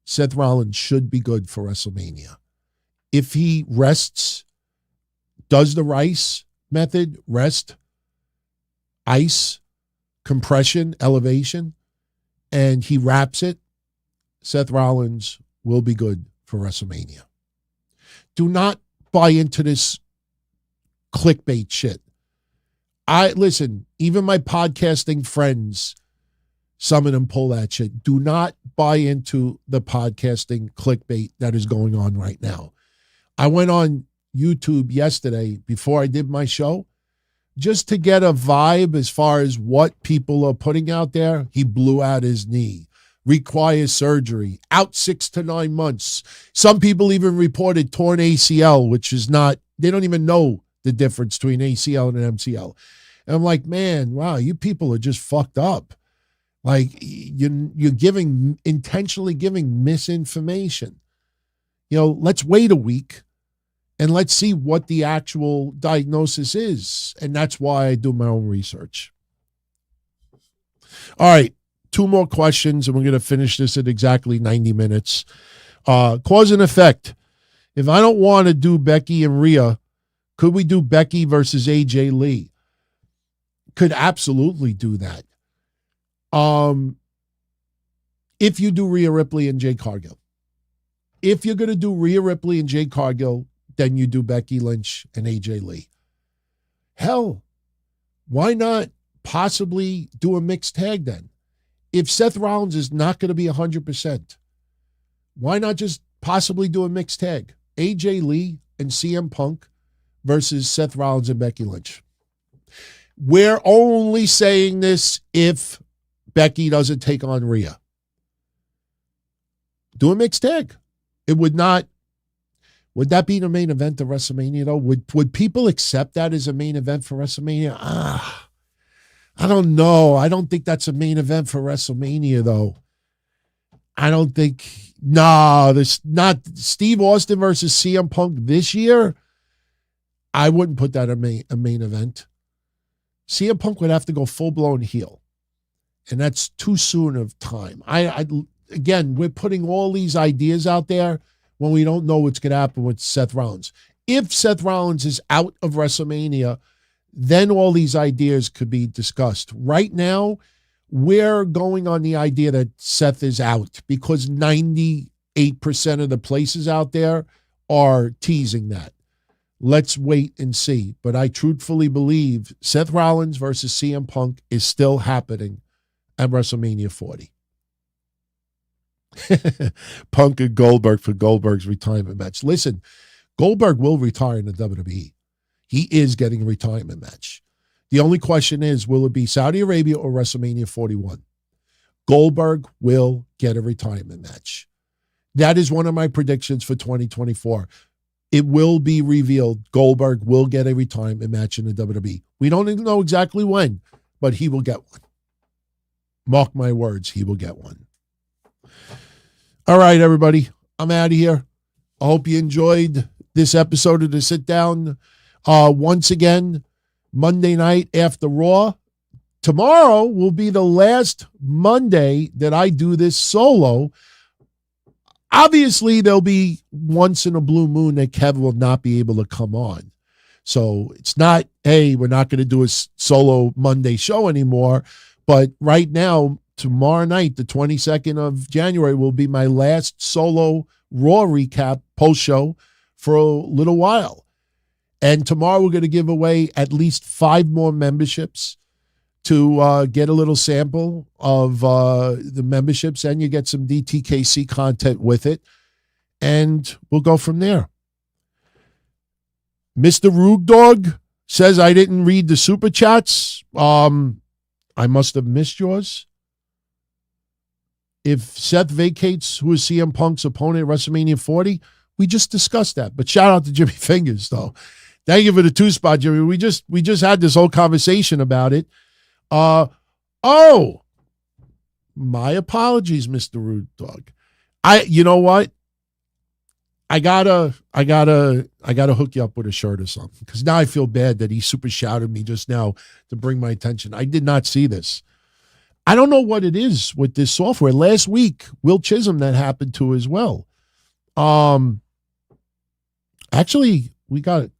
Seth Rollins should be good for WrestleMania. If he rests, does the Rice method, rest, ice, compression, elevation, and he wraps it, Seth Rollins will be good for WrestleMania. Do not buy into this clickbait shit. Listen, even my podcasting friends, some of them pull that shit. Do not buy into the podcasting clickbait that is going on right now. I went on YouTube yesterday before I did my show just to get a vibe as far as what people are putting out there. He blew out his knee, requires surgery, out 6 to 9 months. Some people even reported torn ACL, which is not, they don't even know the difference between ACL and an MCL. And I'm like, man, wow, you people are just fucked up. Like, you're intentionally giving misinformation. Let's wait a week and let's see what the actual diagnosis is. And that's why I do my own research. All right, 2 more questions, and we're going to finish this at exactly 90 minutes. Cause and effect. If I don't want to do Becky and Rhea, could we do Becky versus AJ Lee? Could absolutely do that. If you do Rhea Ripley and Jade Cargill. If you're going to do Rhea Ripley and Jade Cargill, then you do Becky Lynch and AJ Lee. Hell, why not possibly do a mixed tag then? If Seth Rollins is not going to be 100%, why not just possibly do a mixed tag? AJ Lee and CM Punk versus Seth Rollins and Becky Lynch. We're only saying this if Becky doesn't take on Rhea. Do a mixed tag. It would not. Would that be the main event of WrestleMania, though? Would people accept that as a main event for WrestleMania? I don't know. I don't think that's a main event for WrestleMania, though. I don't think. No, there's not Steve Austin versus CM Punk this year. I wouldn't put that a main event. CM Punk would have to go full-blown heel. And that's too soon of time. Again, we're putting all these ideas out there when we don't know what's going to happen with Seth Rollins. If Seth Rollins is out of WrestleMania, then all these ideas could be discussed. Right now, we're going on the idea that Seth is out because 98% of the places out there are teasing that. Let's wait and see. But I truthfully believe Seth Rollins versus CM Punk is still happening at WrestleMania 40. Punk and Goldberg for Goldberg's retirement match. Listen, Goldberg will retire in the WWE. He is getting a retirement match. The only question is, will it be Saudi Arabia or WrestleMania 41? Goldberg will get a retirement match. That is one of my predictions for 2024. It will be revealed Goldberg will get a retirement match in the WWE. We don't even know exactly when, but he will get one. Mark my words, he will get one. All right, everybody, I'm out of here. I hope you enjoyed this episode of The Sit Down. Once again, Monday night after Raw. Tomorrow will be the last Monday that I do this solo. Obviously, there'll be once in a blue moon that Kev will not be able to come on. So it's not, hey, we're not going to do a solo Monday show anymore. But right now, tomorrow night, the 22nd of January, will be my last solo Raw recap post-show for a little while. And tomorrow we're going to give away at least 5 more memberships to get a little sample of the memberships, and you get some DTKC content with it. And we'll go from there. Mr. Roog Dog says I didn't read the super chats. I must have missed yours. If Seth vacates, who is CM Punk's opponent at WrestleMania 40, we just discussed that. But shout out to Jimmy Fingers, though. Thank you for the 2-spot, Jimmy. We just had this whole conversation about it. Oh, my apologies, Mr. Rude Dog. You know what? I gotta hook you up with a shirt or something, because now I feel bad that he super shouted me just now to bring my attention. I did not see this. I don't know what it is with this software. Last week, Will Chisholm that happened to as well. Actually, we got it.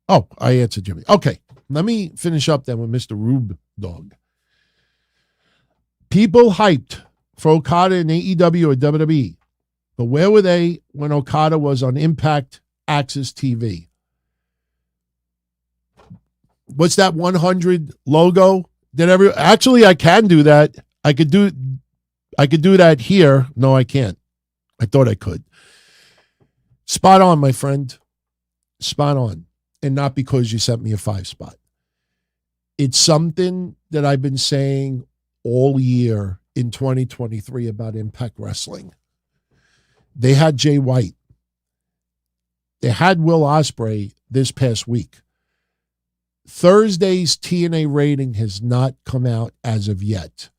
Oh, I answered Jimmy. Okay, let me finish up then with Mr. Rube Dog. People hyped for Okada in AEW or WWE, but where were they when Okada was on Impact Access TV? What's that 100 logo? Actually, I can do that. I could do that here. No, I can't. I thought I could. Spot on, my friend. Spot on. And not because you sent me a 5-spot. It's something that I've been saying all year in 2023 about Impact Wrestling. They had Jay White. They had Will Ospreay this past week. Thursday's TNA rating has not come out as of yet.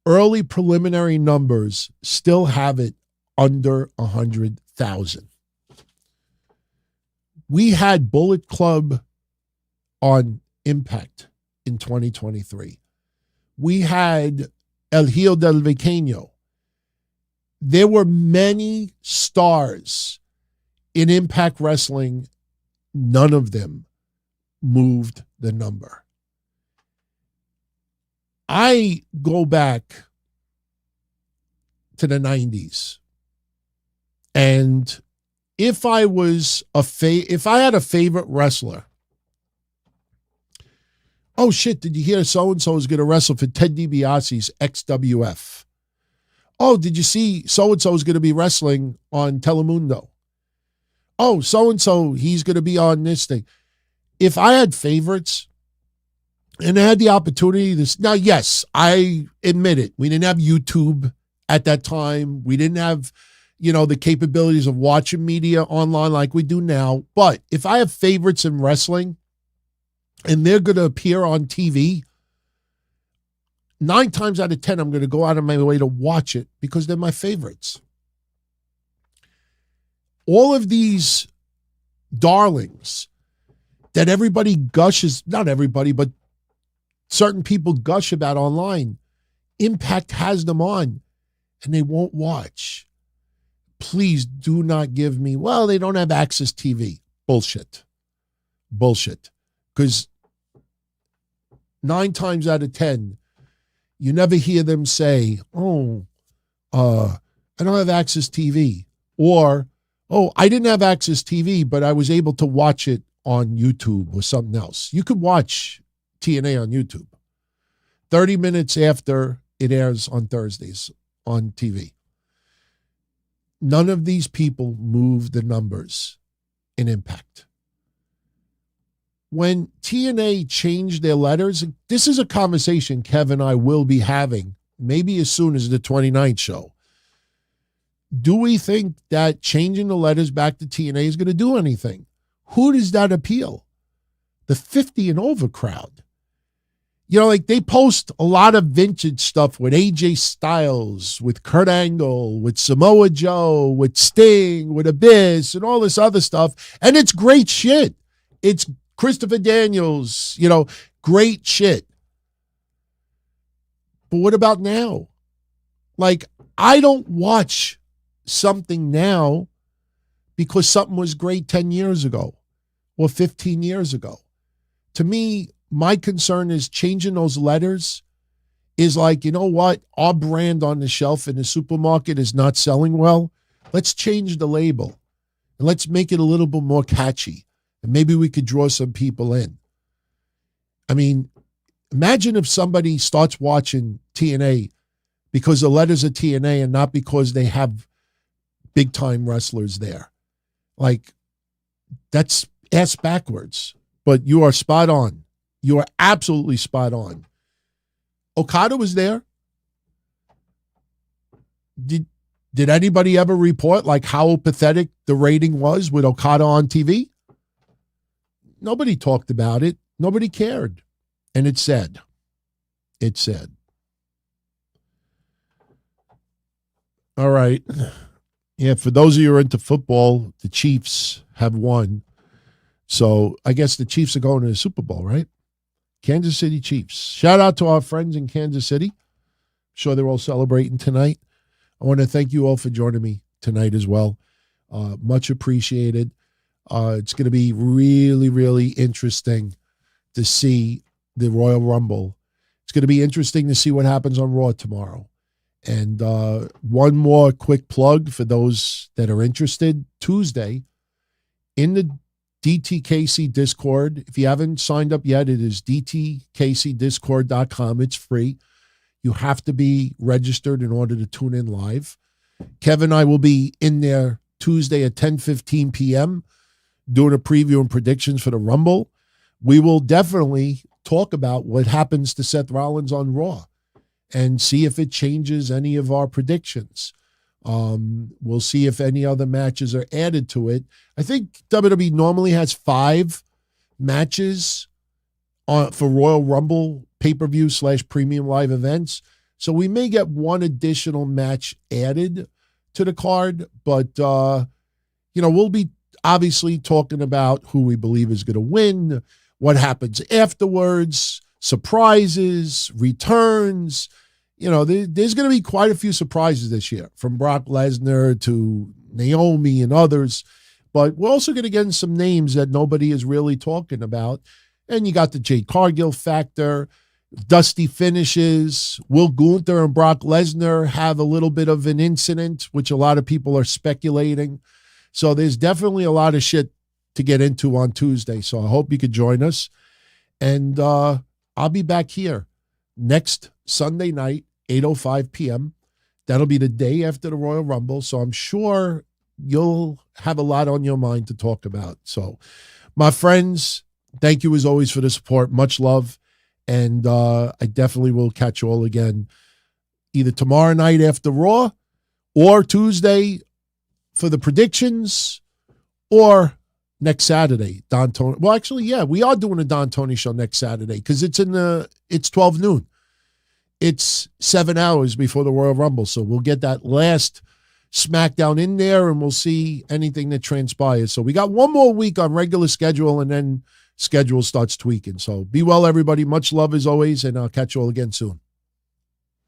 Early preliminary numbers still have it under 100,000. We had Bullet Club on Impact in 2023. We had El Hijo del Viqueño. There were many stars in Impact Wrestling. None of them moved the number. I go back to the 90s, and if I had a favorite wrestler, oh shit, did you hear so-and-so is going to wrestle for Ted DiBiase's XWF? Oh, did you see so-and-so is going to be wrestling on Telemundo? Oh, so-and-so, he's going to be on this thing. If I had favorites and I had the opportunity to, now, yes, I admit it. We didn't have YouTube at that time. We didn't have, the capabilities of watching media online like we do now. But if I have favorites in wrestling and they're going to appear on TV, 9 times out of 10, I'm going to go out of my way to watch it because they're my favorites. All of these darlings that everybody gushes, not everybody, but certain people gush about online, Impact has them on and they won't watch. Please do not give me, well, they don't have access TV. Bullshit. bullshit. Because 9 times out of 10, you never hear them say, I don't have Access TV. Or, I didn't have Access TV, but I was able to watch it on YouTube or something else. You could watch TNA on YouTube 30 minutes after it airs on Thursdays on TV. None of these people move the numbers in Impact. When TNA changed their letters, this is a conversation Kev and I will be having maybe as soon as the 29th show. Do we think that changing the letters back to TNA is going to do anything? Who does that appeal? The 50 and over crowd. You know, like they post a lot of vintage stuff with AJ Styles, with Kurt Angle, with Samoa Joe, with Sting, with Abyss, and all this other stuff. And it's great shit. It's Christopher Daniels, great shit. But what about now? Like, I don't watch something now because something was great 10 years ago or 15 years ago. To me, my concern is changing those letters is like, you know what? Our brand on the shelf in the supermarket is not selling well. Let's change the label and let's make it a little bit more catchy. And maybe we could draw some people in. I mean, imagine if somebody starts watching TNA because the letters are TNA and not because they have big-time wrestlers there. Like, that's ass backwards. But you are spot on. You are absolutely spot on. Okada was there. Did anybody ever report like how pathetic the rating was with Okada on TV? Nobody talked about it. Nobody cared. And it's sad. It's sad. All right. Yeah, for those of you who are into football, the Chiefs have won. So I guess the Chiefs are going to the Super Bowl, right? Kansas City Chiefs. Shout out to our friends in Kansas City. I'm sure they're all celebrating tonight. I want to thank you all for joining me tonight as well. Much appreciated. It's going to be really, really interesting to see the Royal Rumble. It's going to be interesting to see what happens on Raw tomorrow. And one more quick plug for those that are interested. Tuesday, in the DTKC Discord. If you haven't signed up yet, it is dtkcdiscord.com. It's free. You have to be registered in order to tune in live. Kevin and I will be in there Tuesday at 10:15 p.m. doing a preview and predictions for the Rumble. We will definitely talk about what happens to Seth Rollins on Raw and see if it changes any of our predictions. We'll see if any other matches are added to it. I think WWE normally has 5 matches for Royal Rumble pay-per-view / premium live events. So we may get one additional match added to the card, but, we'll be obviously talking about who we believe is going to win, what happens afterwards, surprises, returns. There's going to be quite a few surprises this year, from Brock Lesnar to Naomi and others. But we're also going to get in some names that nobody is really talking about. And you got the Jade Cargill factor, dusty finishes. Will Gunther and Brock Lesnar have a little bit of an incident, which a lot of people are speculating. So there's definitely a lot of shit to get into on Tuesday. So I hope you could join us. And I'll be back here next Sunday night, 8:05 p.m. That'll be the day after the Royal Rumble. So I'm sure you'll have a lot on your mind to talk about. So my friends, thank you as always for the support. Much love. And I definitely will catch you all again either tomorrow night after Raw or Tuesday for the predictions or next Saturday. Don Tony. Well, actually, yeah, we are doing a Don Tony show next Saturday because it's 12 noon. It's 7 hours before the Royal Rumble. So we'll get that last SmackDown in there and we'll see anything that transpires. So we got one more week on regular schedule and then schedule starts tweaking. So be well, everybody. Much love as always, and I'll catch you all again soon.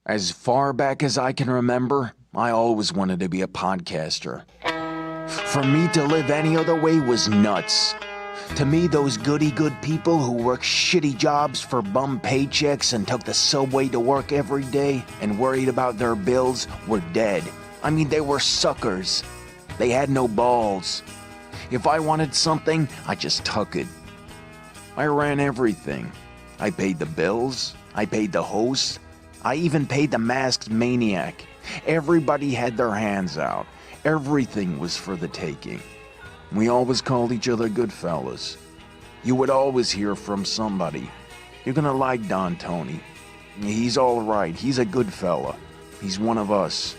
As far back as I can remember, I always wanted to be a podcaster. For me to live any other way was nuts. To me, those goody-good people who worked shitty jobs for bum paychecks and took the subway to work every day and worried about their bills were dead. I mean, they were suckers. They had no balls. If I wanted something, I just took it. I ran everything. I paid the bills. I paid the host. I even paid the masked maniac. Everybody had their hands out. Everything was for the taking. We always called each other good fellas. You would always hear from somebody. You're gonna like Don Tony. He's all right. He's a good fella. He's one of us.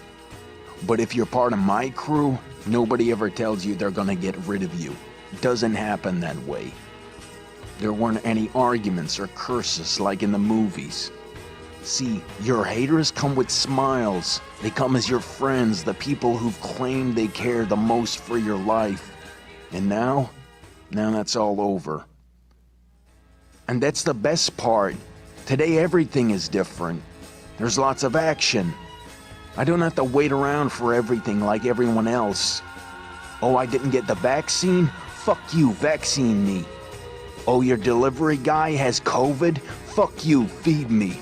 But if you're part of my crew, nobody ever tells you they're gonna get rid of you. It doesn't happen that way. There weren't any arguments or curses like in the movies. See, your haters come with smiles. They come as your friends, the people who've claimed they care the most for your life. And now that's all over. And that's the best part. Today everything is different. There's lots of action. I don't have to wait around for everything like everyone else. Oh, I didn't get the vaccine? Fuck you, vaccine me. Oh, your delivery guy has COVID? Fuck you, feed me.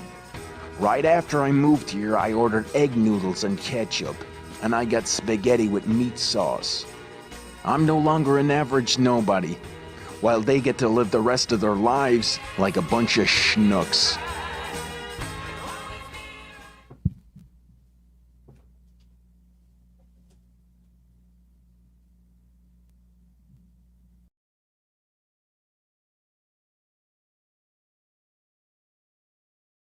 Right after I moved here, I ordered egg noodles and ketchup, and I got spaghetti with meat sauce. I'm no longer an average nobody, while they get to live the rest of their lives like a bunch of schnooks.